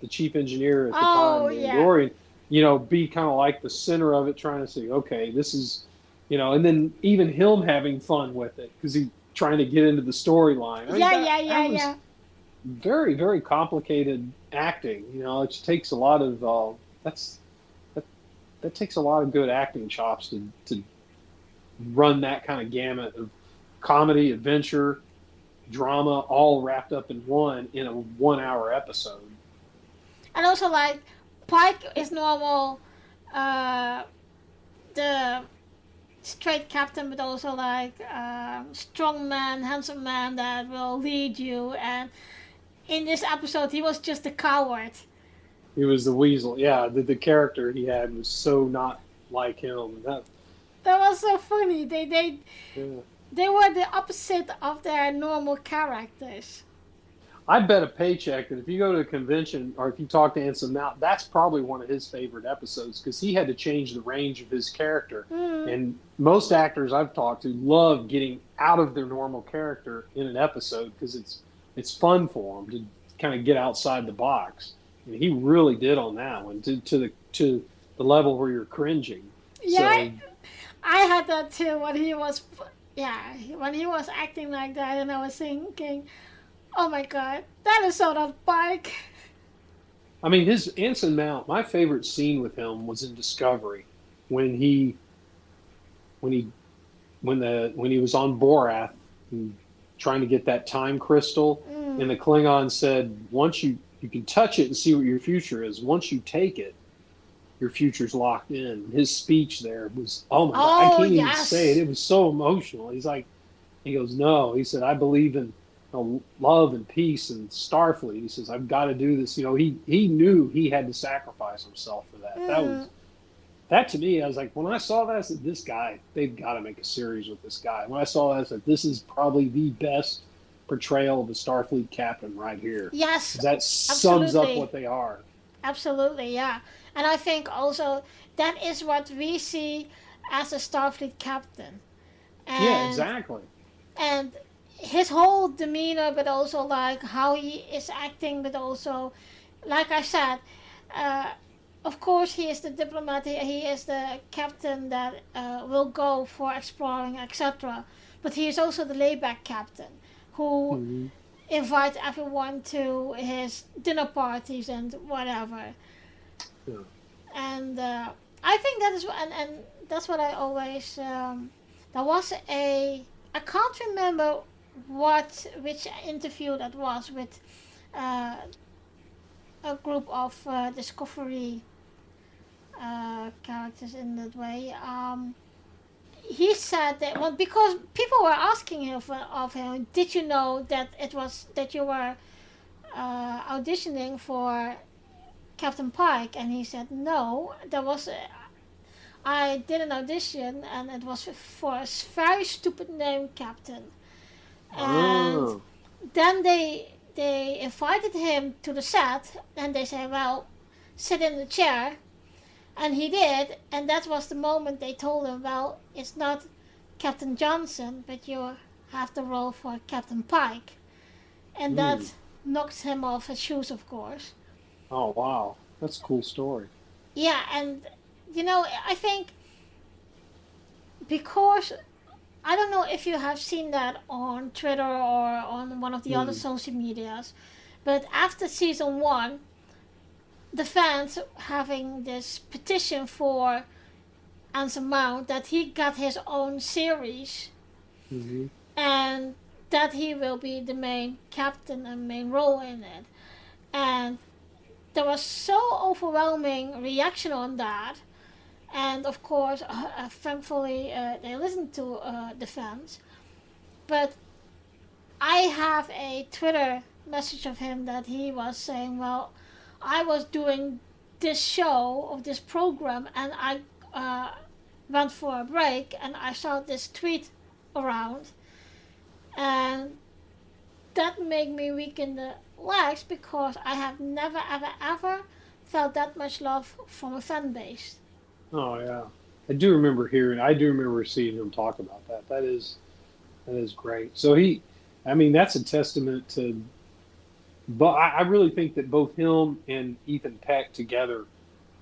the chief engineer at the time, the Andorian, be kind of like the center of it, trying to say, okay, this is, and then even him having fun with it because he's trying to get into the storyline. That was very, very complicated acting. It takes a lot of that takes a lot of good acting chops to run that kind of gamut of comedy, adventure, drama, all wrapped up in a 1 hour episode. And also, like, Pike is normal, the straight captain, but also like strong man, handsome man that will lead you. And in this episode, he was just a coward. He was the weasel. Yeah, the character he had was so not like him. That was so funny. they were the opposite of their normal characters. I bet a paycheck that if you go to a convention or if you talk to Anson Mount, that's probably one of his favorite episodes because he had to change the range of his character. And most actors I've talked to love getting out of their normal character in an episode because it's fun for them to kind of get outside the box. And he really did on that one to the level where you're cringing. Yeah, So, I had that too when he was, when he was acting like that, and I was thinking, oh my god, that is sort of Pike. I mean, his Anson Mount. My favorite scene with him was in Discovery, when he was on Borath and trying to get that time crystal, and the Klingon said, "Once you can touch it and see what your future is. Once you take it, your future's locked in." His speech there was, oh my god, I can't even say it. It was so emotional. He goes, no. He said, I believe in love and peace and Starfleet. He says, I've got to do this. He knew he had to sacrifice himself for that. That to me, I was like, when I saw that, I said, this guy, they've got to make a series with this guy. When I saw that, I said, this is probably the best portrayal of a Starfleet captain right here. Yes, that sums up what they are. Absolutely, yeah. And I think also that is what we see as a Starfleet captain. Yeah, exactly. And his whole demeanor, but also like how he is acting, but also, like I said, of course he is the diplomat, he is the captain that will go for exploring, etc. But he is also the layback captain who invites everyone to his dinner parties and whatever. Yeah. And I think that is, and that's what I always, there was I can't remember which interview that was with a group of Discovery characters in that way. He said that, well, because people were asking him of him, did you know that that you were auditioning for Captain Pike? And he said, no, I did an audition and it was for a very stupid name, Captain. And then they invited him to the set and they said, well, sit in the chair. And he did, and that was the moment they told him, well, it's not Captain Johnson, but you have the role for Captain Pike. And that knocked him off his shoes, of course. Oh, wow. That's a cool story. Yeah, and, I think because, I don't know if you have seen that on Twitter or on one of the other social medias, but after season 1, the fans having this petition for Anson Mount that he got his own series and that he will be the main captain and main role in it. And there was so overwhelming reaction on that. And of course, thankfully, they listened to the fans. But I have a Twitter message of him that he was saying, well, I was doing this show of this program and I went for a break and I saw this tweet around and that made me weak in the legs because I have never ever felt that much love from a fan base. Oh yeah, I do remember seeing him talk about that. That is great. So that's a testament to. But I really think that both him and Ethan Peck together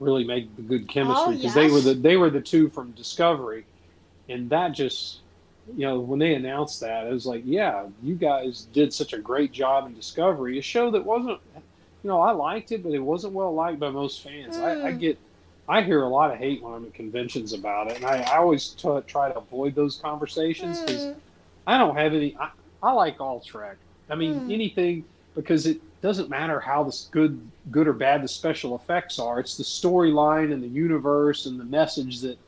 really make the good chemistry because they were the two from Discovery, and that just when they announced that, it was like, yeah, you guys did such a great job in Discovery, a show that wasn't, I liked it, but it wasn't well liked by most fans. I hear a lot of hate when I'm at conventions about it, and I always try to avoid those conversations because I don't have any. I like all Trek. I mean anything. Because it doesn't matter how good or bad the special effects are. It's the storyline and the universe and the message of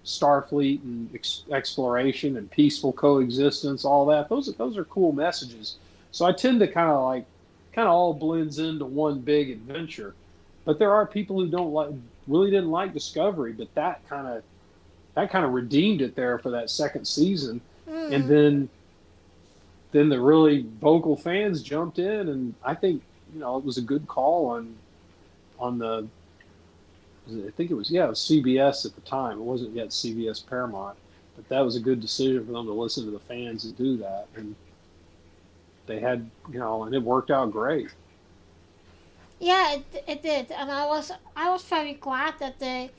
Starfleet and exploration and peaceful coexistence, all that. Those are cool messages. So I tend to kind of all blends into one big adventure. But there are people who really didn't like Discovery, but that kind of redeemed it there for that second season. And then the really vocal fans jumped in, and I think it was a good call on the. I think it was CBS at the time. It wasn't yet CBS Paramount, but that was a good decision for them to listen to the fans and do that. And they had and it worked out great. Yeah, it did, and I was very glad that they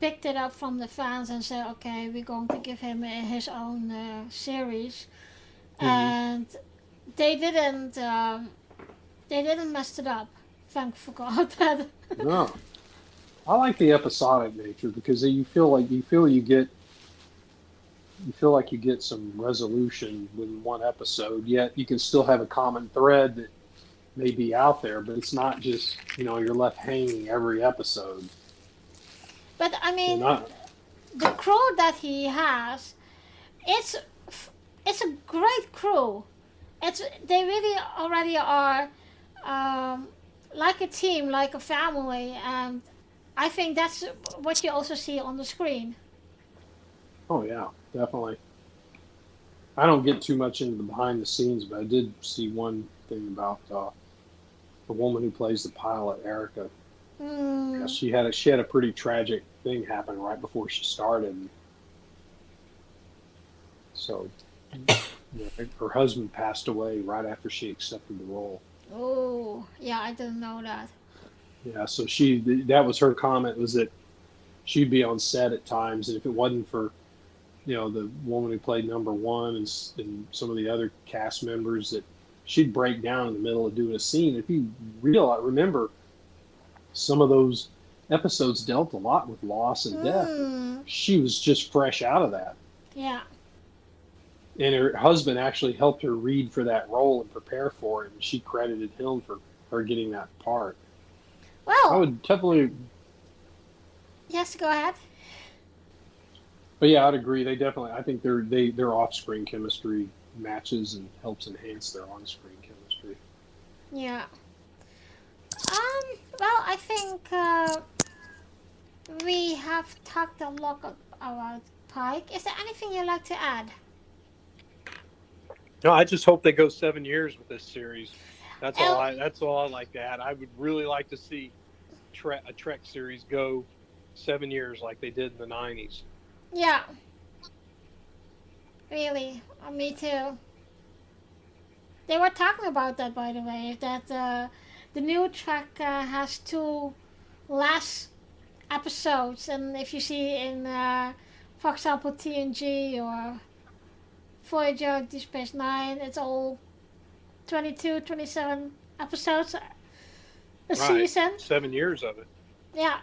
picked it up from the fans and said, okay, we're going to give him his own series, and they didn't mess it up. Thank God that. No, I like the episodic nature because you feel like you get some resolution with one episode. Yet you can still have a common thread that may be out there, but it's not just you're left hanging every episode. But I mean, the crew that he has, it's a great crew. They really already are like a team, like a family, and I think that's what you also see on the screen. Oh yeah, definitely. I don't get too much into the behind the scenes, but I did see one thing about the woman who plays the pilot, Erica. Yeah, she had a pretty tragic thing happen right before she started. So her husband passed away right after she accepted the role. Oh, yeah, I didn't know that. Yeah, so that was her comment, was that she'd be on set at times, and if it wasn't for the woman who played number one and some of the other cast members, that she'd break down in the middle of doing a scene. If you remember, some of those episodes dealt a lot with loss and death. She was just fresh out of that. Yeah. And her husband actually helped her read for that role and prepare for it, and she credited him for her getting that part. Well, I would definitely. Yes, go ahead. But yeah, I'd agree. I think their off-screen chemistry matches and helps enhance their on-screen chemistry. Yeah. Well, I think we have talked a lot about Pike. Is there anything you'd like to add? No, I just hope they go 7 years with this series. That's all I like to add. I would really like to see a Trek series go 7 years like they did in the 90s. Yeah. Really, me too. They were talking about that, by the way, that the new Trek has 2 less episodes, and if you see in, for example, TNG or Voyager, Deep Space Nine, it's all 22, 27 episodes a season. 7 years of it. Yeah.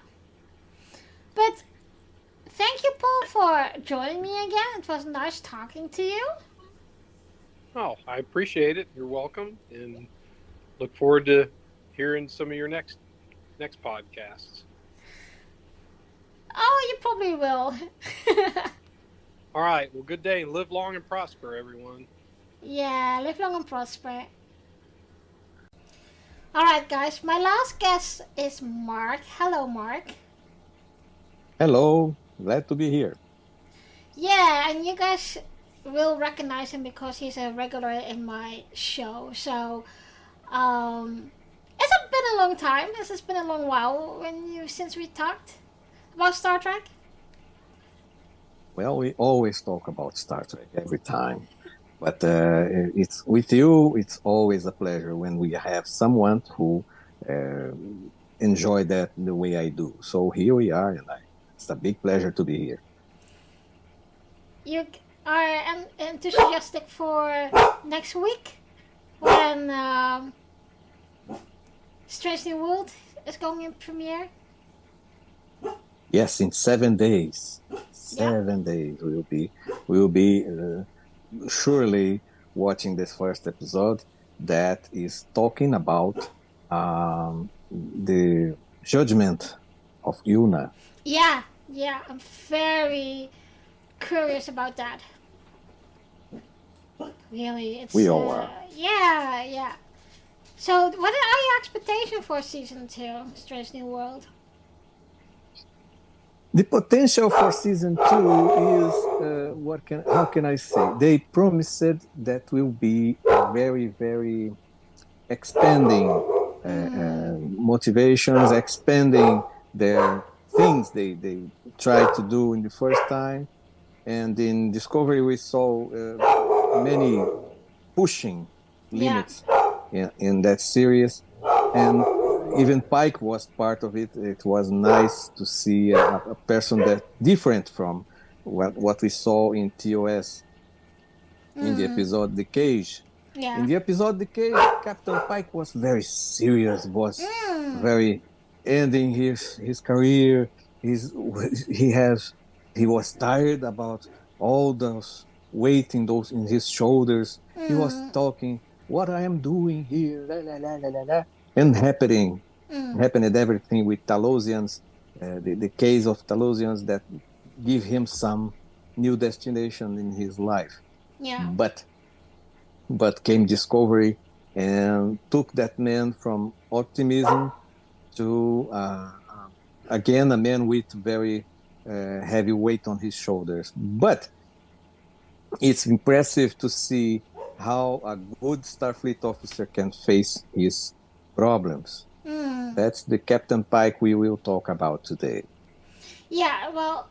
But thank you, Paul, for joining me again. It was nice talking to you. Oh, I appreciate it. You're welcome, and look forward to hearing some of your next podcasts. Oh, you probably will. All right. Well, good day, and live long and prosper, everyone. Yeah, live long and prosper. All right, guys. My last guest is Marc. Hello, Marc. Hello. Glad to be here. Yeah, and you guys will recognize him because he's a regular in my show. So, it's been a long time. This has been a long while since we talked about Star Trek. Well, we always talk about Star Trek every time, but it's with you. It's always a pleasure when we have someone who enjoy that the way I do. So here we are, and it's a big pleasure to be here. You are enthusiastic for next week when Strange New World is going in premiere? Yes, in 7 days. 7 days we'll be surely watching this first episode that is talking about the judgment of Una. Yeah, I'm very curious about that. Really, it's we all are. Yeah. So, what are your expectations for season 2, Strange New World? The potential for season 2 is how can I say? They promised that will be very, very expanding motivations, expanding their things they tried to do in the first time. And in Discovery, we saw many pushing limits in that series. And even Pike was part of it. It was nice to see a person that different from what we saw in TOS in the episode The Cage. Yeah. In the episode The Cage, Captain Pike was very serious, was very ending his career. He was tired about all those weight in his shoulders. He was talking, what I am doing here, la, la, la, la, la, la, and happened everything with Talosians, the case of Talosians that give him some new destination in his life. Yeah. But came Discovery and took that man from optimism to again a man with very heavy weight on his shoulders. But it's impressive to see how a good Starfleet officer can face his problems. That's the Captain Pike we will talk about today. Yeah, well,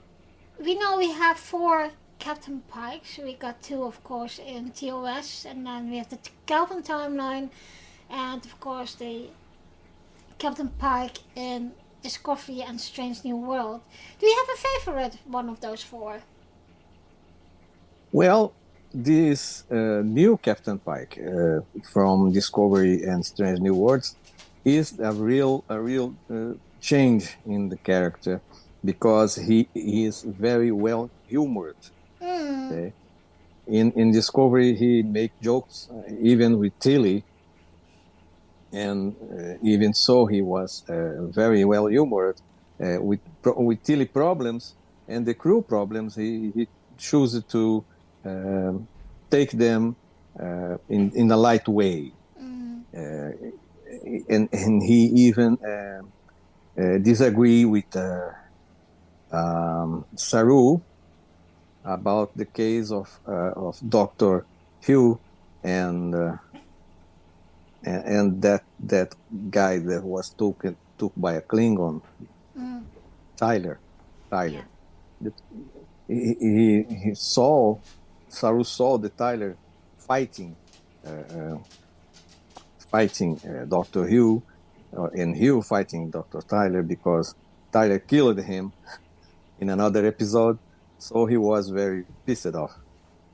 we know we have 4 Captain Pikes. We got 2, of course, in TOS, and then we have the Kelvin timeline, and of course the Captain Pike in Discovery and Strange New World. Do you have a favorite one of those 4? Well, this new Captain Pike from Discovery and Strange New Worlds is a real change in the character, because he is very well humored. Okay? In Discovery, he make jokes even with Tilly, and even so, he was very well humored with Tilly problems and the crew problems. He chose to take them in a light way. And he even disagree with Saru about the case of Dr. Hugh and that guy that was took by a Klingon, Tyler. Yeah. Saru saw the Tyler fighting Dr. Hugh, and Hugh fighting Dr. Tyler, because Tyler killed him in another episode. So he was very pissed off,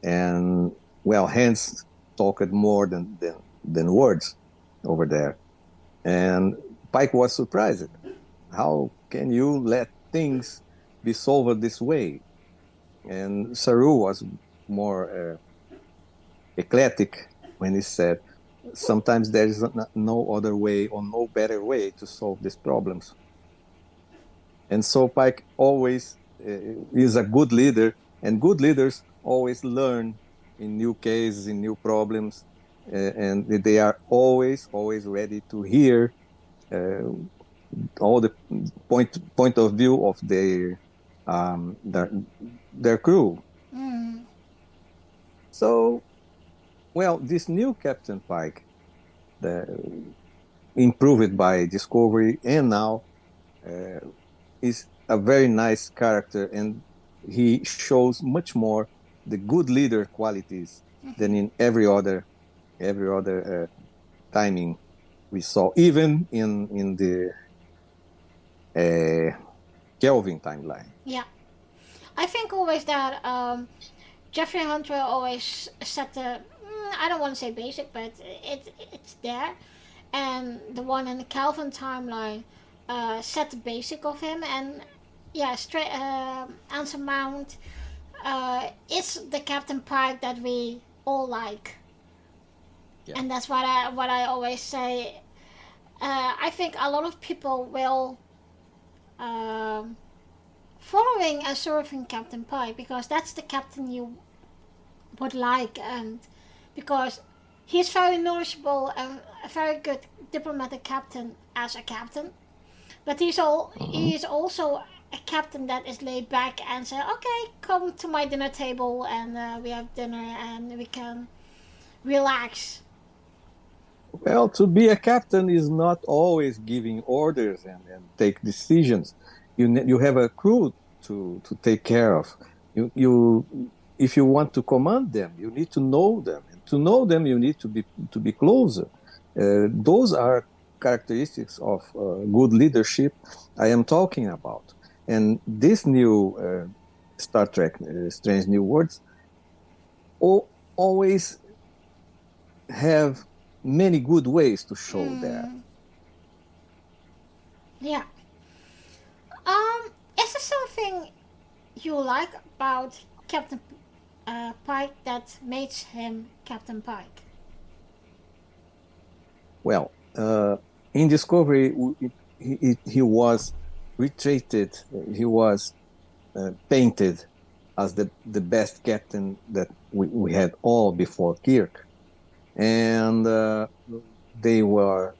and hands talked more than words over there. And Pike was surprised. How can you let things be solved this way? And Saru was more eclectic when he said, sometimes there is no other way or no better way to solve these problems. And so Pike always is a good leader, and good leaders always learn in new cases, in new problems, and they are always ready to hear all the point of view of their crew. So, this new Captain Pike, improved by Discovery and now, is a very nice character, and he shows much more the good leader qualities than in every other timing we saw, even in the Kelvin timeline. Yeah, I think always that Jeffrey Hunter always set the I don't want to say basic, but it's there, and the one in the Kelvin timeline set the basic of him, and straight Anson Mount is the Captain Pike that we all like. Yeah. And that's what I always say. I think a lot of people will following and serving Captain Pike because that's the captain you would like, and because he's very knowledgeable and a very good diplomatic captain as a captain, but he's also a captain that is laid back and say, okay, come to my dinner table and we have dinner and we can relax. Well, to be a captain is not always giving orders and take decisions. You have a crew to take care of. You if you want to command them, you need to know them. And to know them, you need to be closer. Those are characteristics of good leadership I am talking about. And this new Star Trek, Strange New Worlds, always have many good ways to show that. Yeah. Is there something you like about Captain Pike that makes him Captain Pike? Well, in Discovery, he was retreated. He was painted as the best captain that we had all before Kirk, and they were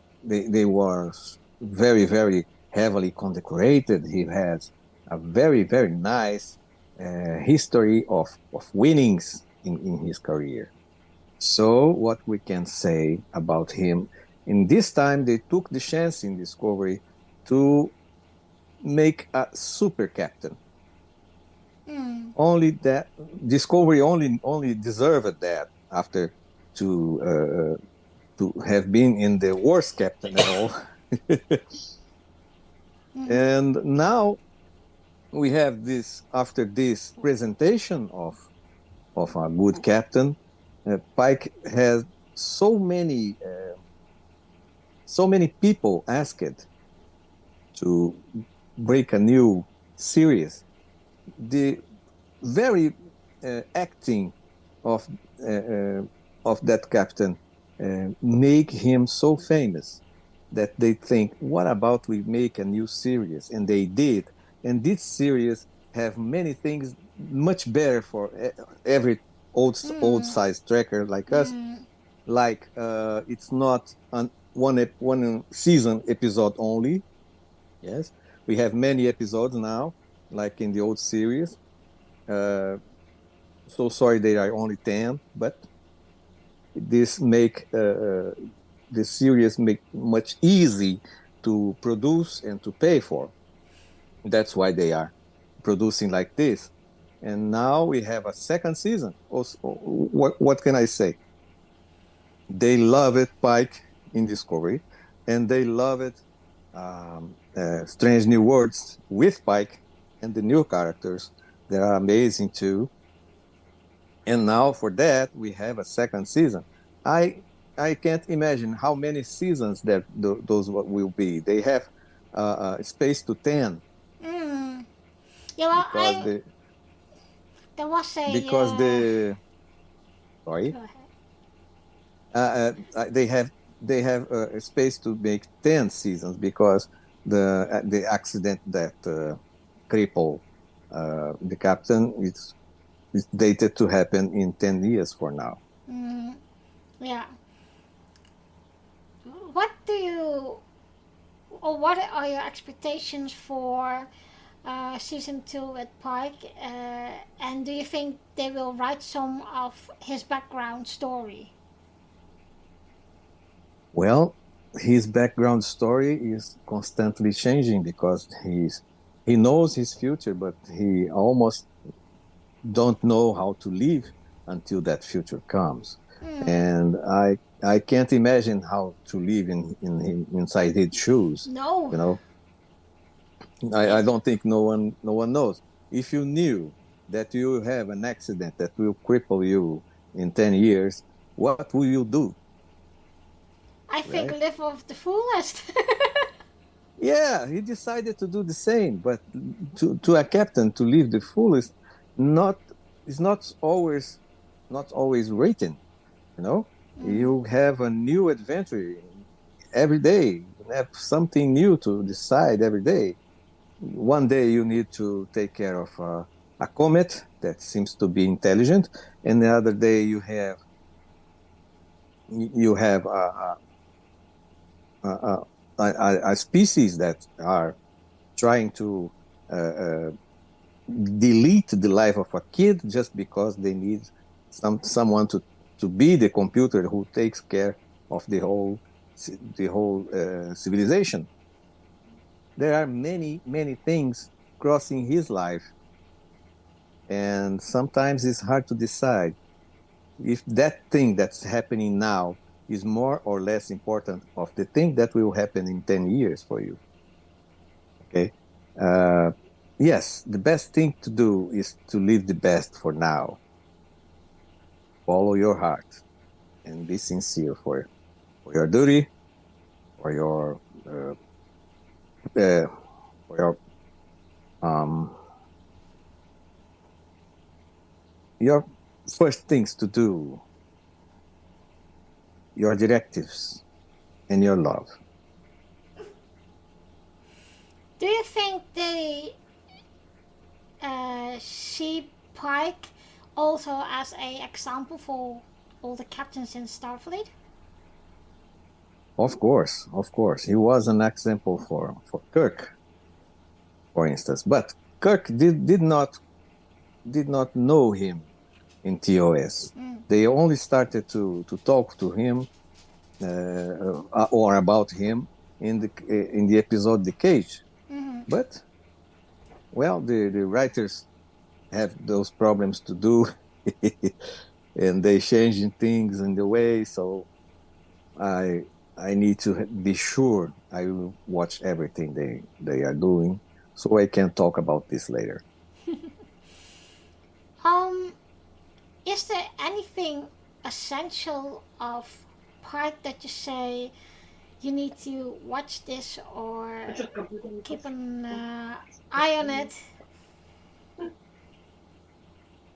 very, very heavily condecorated. He has a very, very nice history of winnings in his career. So what we can say about him, in this time they took the chance in Discovery to make a super captain. Only that Discovery only deserved that after to have been in the worst captain at all. And now we have this, after this presentation of a good captain, Pike has so many people asked to break a new series. The very acting of that captain make him so famous that they think, what about we make a new series? And they did. And this series have many things much better for every old size tracker like us. Like it's not one season episode only. Yes, we have many episodes now, like in the old series. So sorry they are only 10, but this make this series make much easy to produce and to pay for. That's why they are producing like this. And now we have a second season. Also, what can I say? They love it, Pike in Discovery, and they love it, Strange New Worlds with Pike and the new characters. They are amazing too. And now for that, we have a second season. I can't imagine how many seasons that those will be. They have space to 10. Yeah, well, there was a... Because the... Sorry? Go ahead. They have space to make 10 seasons because the accident that crippled the captain is dated to happen in 10 years for now. Yeah. What are your expectations for season 2 with Pike? And do you think they will write some of his background story? Well, his background story is constantly changing because he knows his future, but he almost don't know how to live until that future comes. And I can't imagine how to live inside his shoes. No. You know, I don't think no one knows. If you knew that you have an accident that will cripple you in 10 years, what will you do? I think live off the fullest. Yeah, he decided to do the same, but to a captain to live the fullest, is not always written. You know, you have a new adventure every day. You have something new to decide every day. One day you need to take care of a comet that seems to be intelligent, and the other day you have a species that are trying to delete the life of a kid just because they need someone to be the computer who takes care of the whole civilization. There are many things crossing his life, and sometimes it's hard to decide if that thing that's happening now is more or less important of the thing that will happen in 10 years for you. Okay. Yes, the best thing to do is to live the best for now. Follow your heart and be sincere for your duty, for your first things to do, your directives, and your love. Do you think they see Pike also as an example for all the captains in Starfleet? Of course. He was an example for Kirk, for instance. But Kirk did not know him in TOS. They only started to talk to him or about him in the episode The Cage. Mm-hmm. But, well, the writers have those problems to do, and they changing things in the way. So I need to be sure I will watch everything they are doing, so I can talk about this later. Is there anything essential of Pike that you say you need to watch this or keep an eye on it?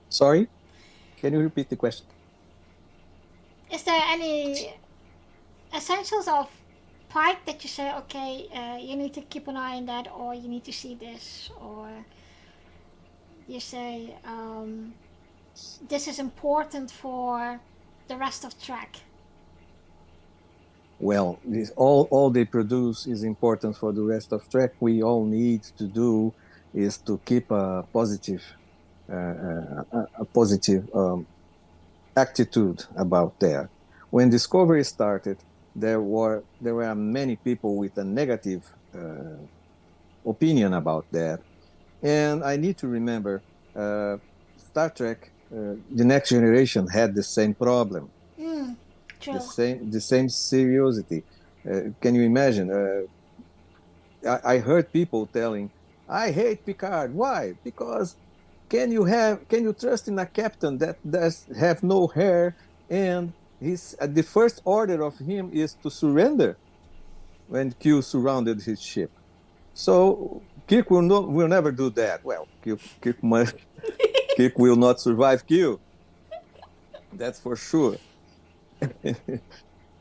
Sorry? Can you repeat the question? Is there any essentials of Pike that you say, okay, you need to keep an eye on that, or you need to see this, or you say, this is important for the rest of Trek? Well, all they produce is important for the rest of Trek. We all need to do is to keep a positive attitude about that. When Discovery started, there were many people with a negative opinion about that, and I need to remember Star Trek, The Next Generation had the same problem. True. The same seriousity. Can you imagine? I heard people telling, "I hate Picard." Why? Because can you trust in a captain that does have no hair, and the first order of him is to surrender when Q surrounded his ship. So Kirk will never do that. Well, Kirk will not survive Q. That's for sure.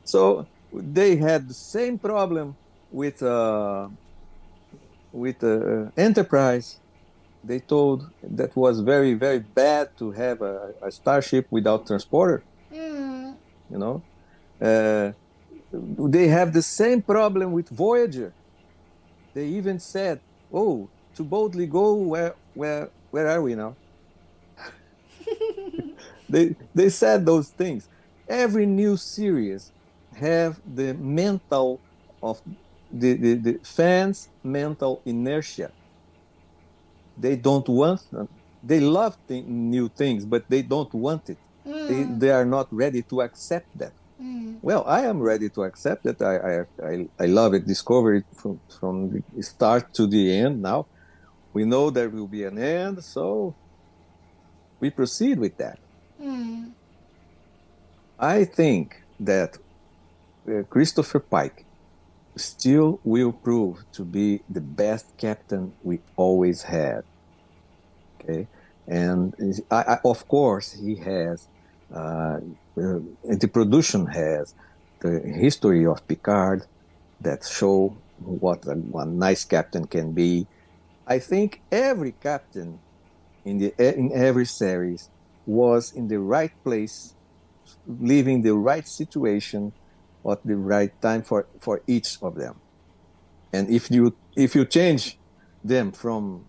So they had the same problem with Enterprise. They told that was very, very bad to have a starship without transporter. You know, they have the same problem with Voyager. They even said, "Oh, to boldly go where are we now?" They said those things. Every new series have the mental of the fans' mental inertia. They don't want them. They love new things, but they don't want it. They are not ready to accept that. Well, I am ready to accept that. I love it. Discovery from the start to the end. Now we know there will be an end, so we proceed with that. I think that Christopher Pike still will prove to be the best captain we always had. Okay, and of course he has. The production has the history of Picard that show what a nice captain can be. I think every captain in every series was in the right place, living the right situation at the right time for each of them. And if you change them from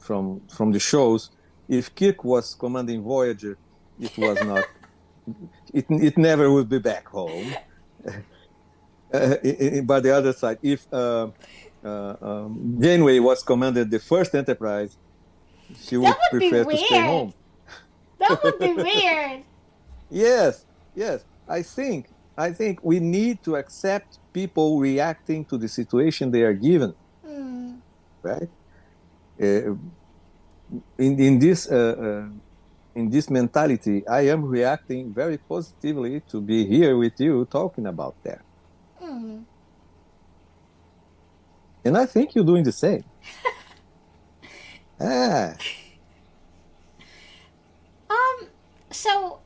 the shows, if Kirk was commanding Voyager, it was not. It never would be back home. By the other side, if Janeway was commanded the first Enterprise, she would That would be prefer to stay weird. home. That would be weird. Yes. I think we need to accept people reacting to the situation they are given. Right? In this mentality, I am reacting very positively to be here with you talking about that. And I think you're doing the same. So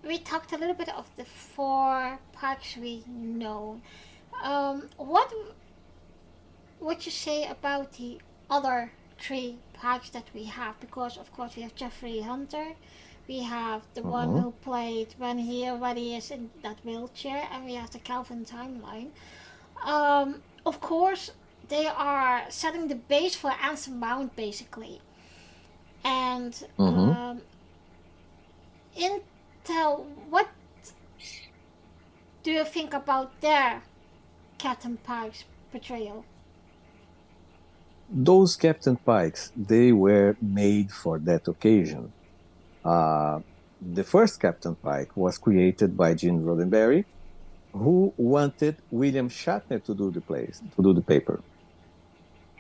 we talked a little bit of the 4 Pikes we know. What would you say about the other 3 Pikes that we have? Because of course we have Jeffrey Hunter, we have the one who played when he already is in that wheelchair, and we have the Kelvin timeline. Of course, they are setting the base for Anson Mount basically, and Intel. What do you think about their Captain Pike's portrayal? Those Captain Pikes, they were made for that occasion. The first Captain Pike was created by Gene Roddenberry, who wanted William Shatner to do the paper.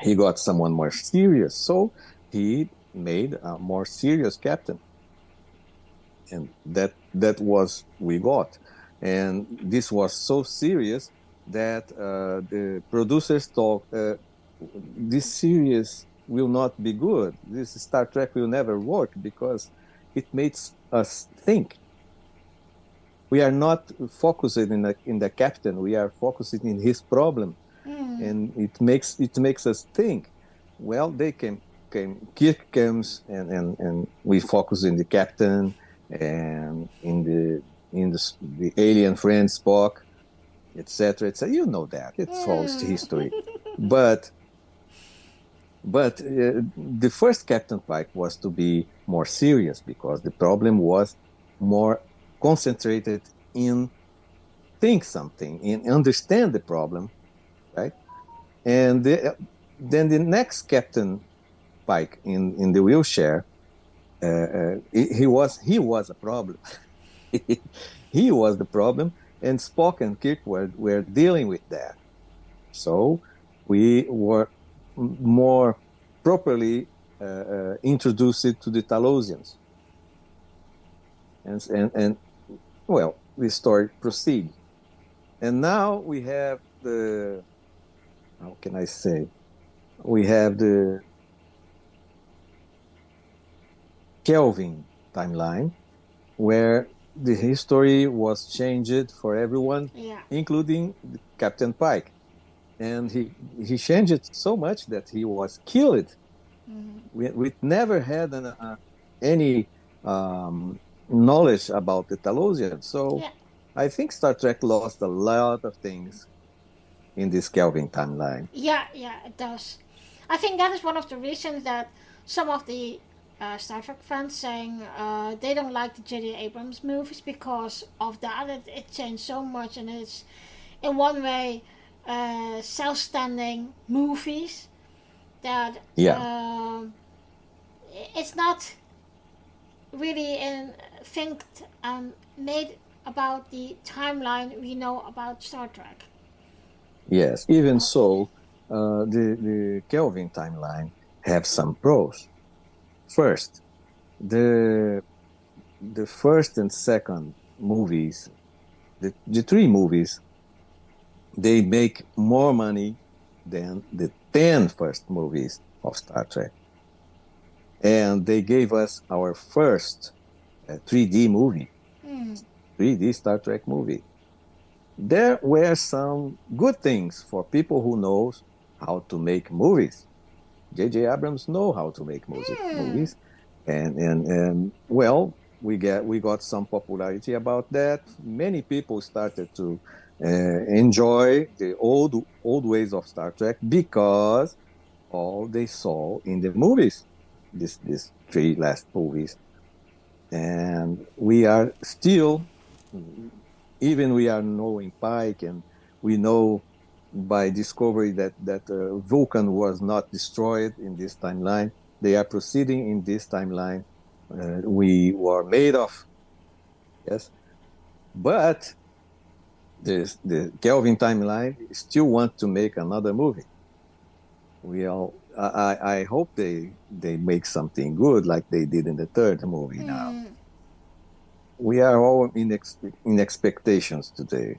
He got someone more serious, so he made a more serious captain. And that was we got. And this was so serious that the producers thought, this series will not be good. This Star Trek will never work because it makes us think. We are not focused in the captain. We are focused in his problem, and it makes us think. Well, Kirk comes, and we focus in the captain and in the alien friend Spock, etc. You know that it's false history, but the first Captain Pike was to be more serious because the problem was more concentrated in think something, in understand the problem, right? And then the next Captain Pike in the wheelchair, he was a problem. He was the problem, and Spock and Kirk were dealing with that. So we were more properly introduced to the Talosians. And well, the story proceeds. And now we have how can I say? We have the Kelvin timeline, where the history was changed for everyone, including Captain Pike. And he changed it so much that he was killed. We never had any knowledge about the Talosians. So I think Star Trek lost a lot of things in this Kelvin timeline. Yeah, it does. I think that is one of the reasons that some of the Star Trek fans saying they don't like the J.J. Abrams movies because of that. It changed so much, and it's in one way self-standing movies that it's not really think made about the timeline we know about Star Trek. Yes, even so, the Kelvin timeline have some pros. First, the first and second movies, the 3 movies, they make more money than the 10 first movies of Star Trek. And they gave us our first 3D movie, 3D Star Trek movie. There were some good things for people who knows how to make movies. J.J. Abrams know how to make movies, and well, we got some popularity about that. Many people started to enjoy the old ways of Star Trek because all they saw in the movies, these three last movies. And we are still, even we are knowing Pike, and we know by discovery that Vulcan was not destroyed in this timeline. They are proceeding in this timeline. We were made of, yes, but the Kelvin timeline still want to make another movie. I hope they make something good like they did in the third movie. Now we are all in expectations today,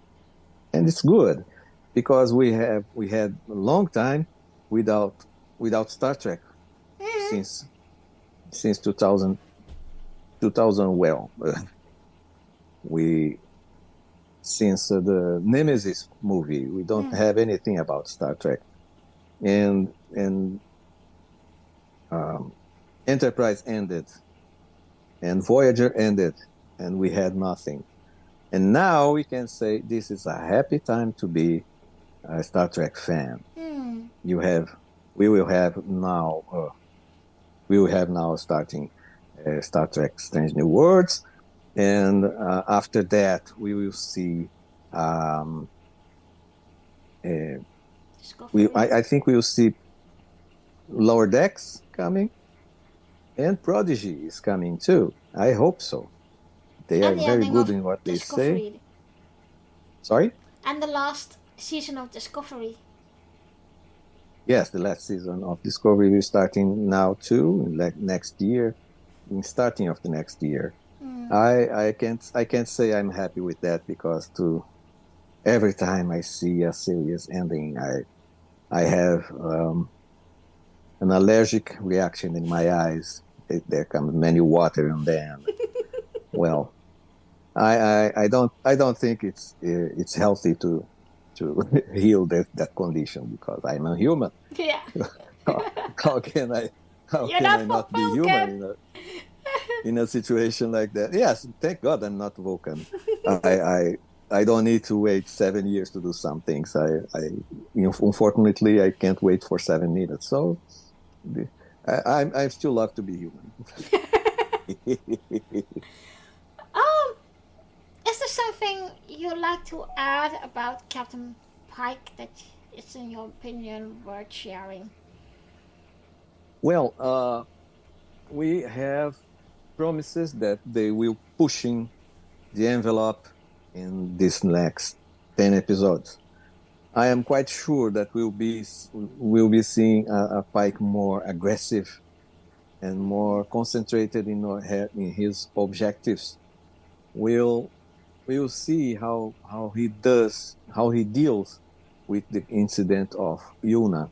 and it's good because we had a long time without Star Trek since 2000. Well, since the Nemesis movie, we don't have anything about Star Trek, and Enterprise ended, and Voyager ended, and we had nothing. And now we can say this is a happy time to be a Star Trek fan. We will have now starting Star Trek Strange New Worlds, and after that we will see I think we will see Lower Decks coming, and Prodigy is coming too. I hope so. They are very good in what they say. Sorry? And the last season of Discovery. Yes, the last season of Discovery is starting now too, next year, starting of the next year. I can't say I'm happy with that because every time I see a series ending, I have an allergic reaction in my eyes. There comes many water and then, well, I don't think it's healthy to heal that condition because I'm a human. Yeah. How can I not be human in a situation like that? Yes, thank God I'm not Vulcan. I don't need to wait 7 years to do some things. Unfortunately I can't wait for 7 minutes. So I still love to be human. Is there something you'd like to add about Captain Pike that is, in your opinion, worth sharing? Well, we have promises that they will pushing the envelope in this next 10 episodes. I am quite sure that we'll be seeing a Pike more aggressive and more concentrated in his objectives. We'll see how he deals with the incident of Yuna.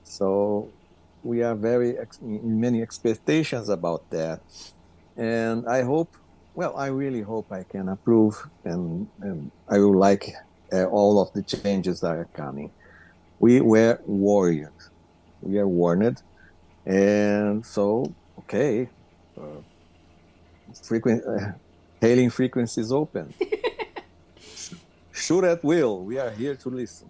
So we are many expectations about that, and I really hope I can approve, and I will like all of the changes that are coming. We were warriors. We are warned, and so okay. Hailing frequencies open. Shoot at will. We are here to listen.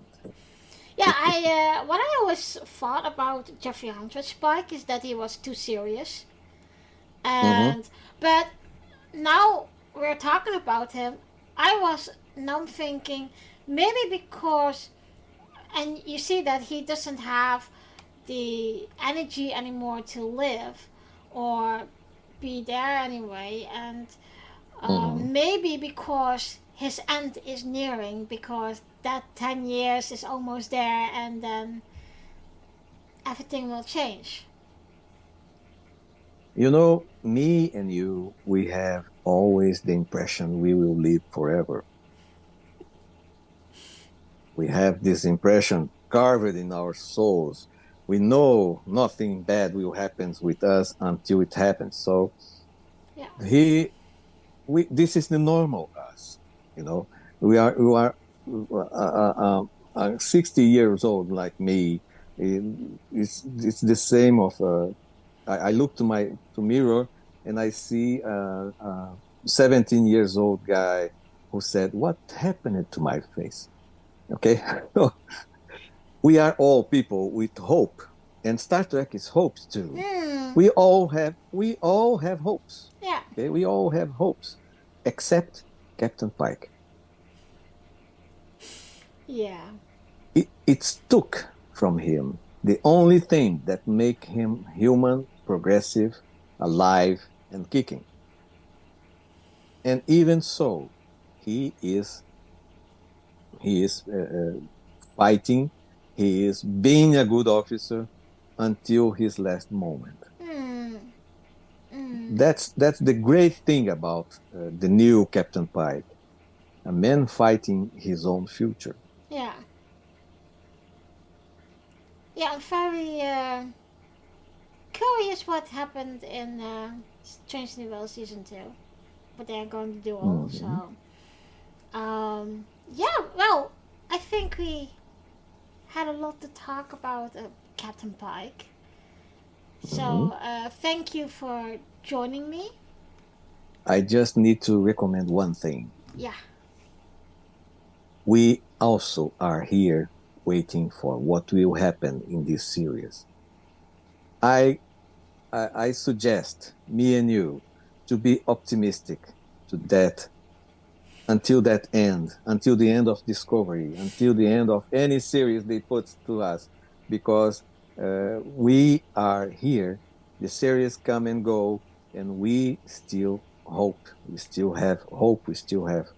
Yeah, what I always thought about Jeffrey Hunter's Pike is that he was too serious, and but now we're talking about him. I was now thinking maybe because, and you see that he doesn't have the energy anymore to live or be there anyway, and maybe because his end is nearing, because that 10 years is almost there, and then everything will change. You know, me and you, we have always the impression we will live forever. We have this impression carved in our souls. We know nothing bad will happen with us until it happens. So this is the normal us, you know. We are 60 years old like me. It's the same of I look to mirror and I see a 17 years old guy who said, "What happened to my face?" Okay. We are all people with hope, And Star Trek is hopes too. Mm. We all have hopes. Yeah. Okay, we all have hopes, except Captain Pike. Yeah. It took from him the only thing that make him human, progressive, alive, and kicking. And even so, he is fighting. He is being a good officer until his last moment. Mm. Mm. That's the great thing about the new Captain Pike, a man fighting his own future. Yeah. Yeah, I'm very curious what happened in Strange New World Season 2. What they're going to do also. Yeah, well, I think we had a lot to talk about Captain Pike. So, thank you for joining me. I just need to recommend one thing. Yeah. We also are here waiting for what will happen in this series. I suggest me and you to be optimistic to that until the end of Discovery, until the end of any series they put to us, because we are here. The series come and go, and we still hope. We still have hope. We still have.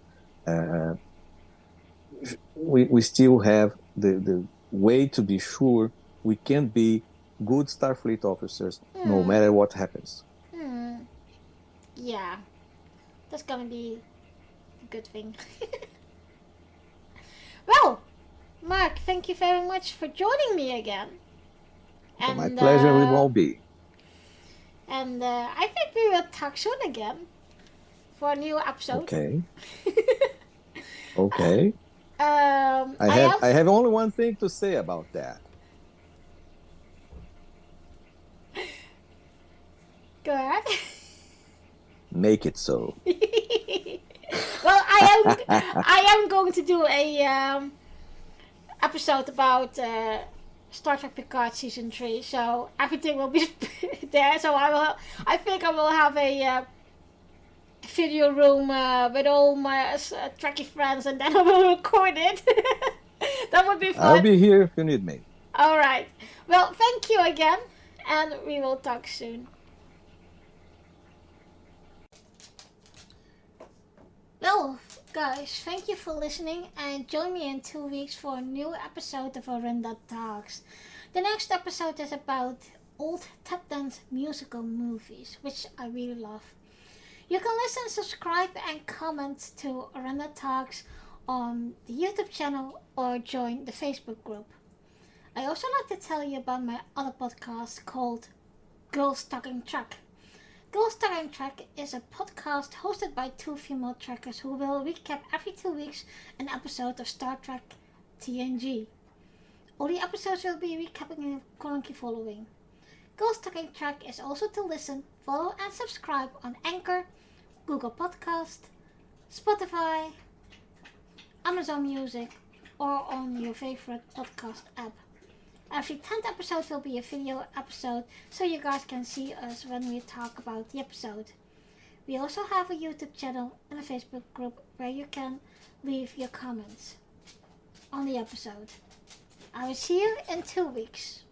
We still have the way to be sure we can be good Starfleet officers no matter what happens. Yeah, that's gonna be a good thing. Well, Marc, thank you very much for joining me again. And, my pleasure it will be. And I think we will talk soon again for a new episode. Okay. Okay. I have only one thing to say about that. Go ahead. Make it so. Well, I am going to do a episode about Star Trek Picard season 3, so everything will be there. So I think I will have a video room with all my Trekkie friends, and then I will record it. That would be fun. I'll be here if you need me. All right. Well, thank you again, and we will talk soon. Well, guys, thank you for listening, and join me in 2 weeks for a new episode of Orinda Talks. The next episode is about old tap dance musical movies, which I really love. You can listen, subscribe, and comment to Orinda Talks on the YouTube channel or join the Facebook group. I also like to tell you about my other podcast called Girls Talking Trek. Girls Talking Trek is a podcast hosted by 2 female trekkers who will recap every 2 weeks an episode of Star Trek TNG. All the episodes will be recapping in chronological following. Girls Talking Trek is also to listen, follow, and subscribe on Anchor, Google Podcast, Spotify, Amazon Music, or on your favorite podcast app. Every 10th episode will be a video episode, so you guys can see us when we talk about the episode. We also have a YouTube channel and a Facebook group where you can leave your comments on the episode. I will see you in 2 weeks.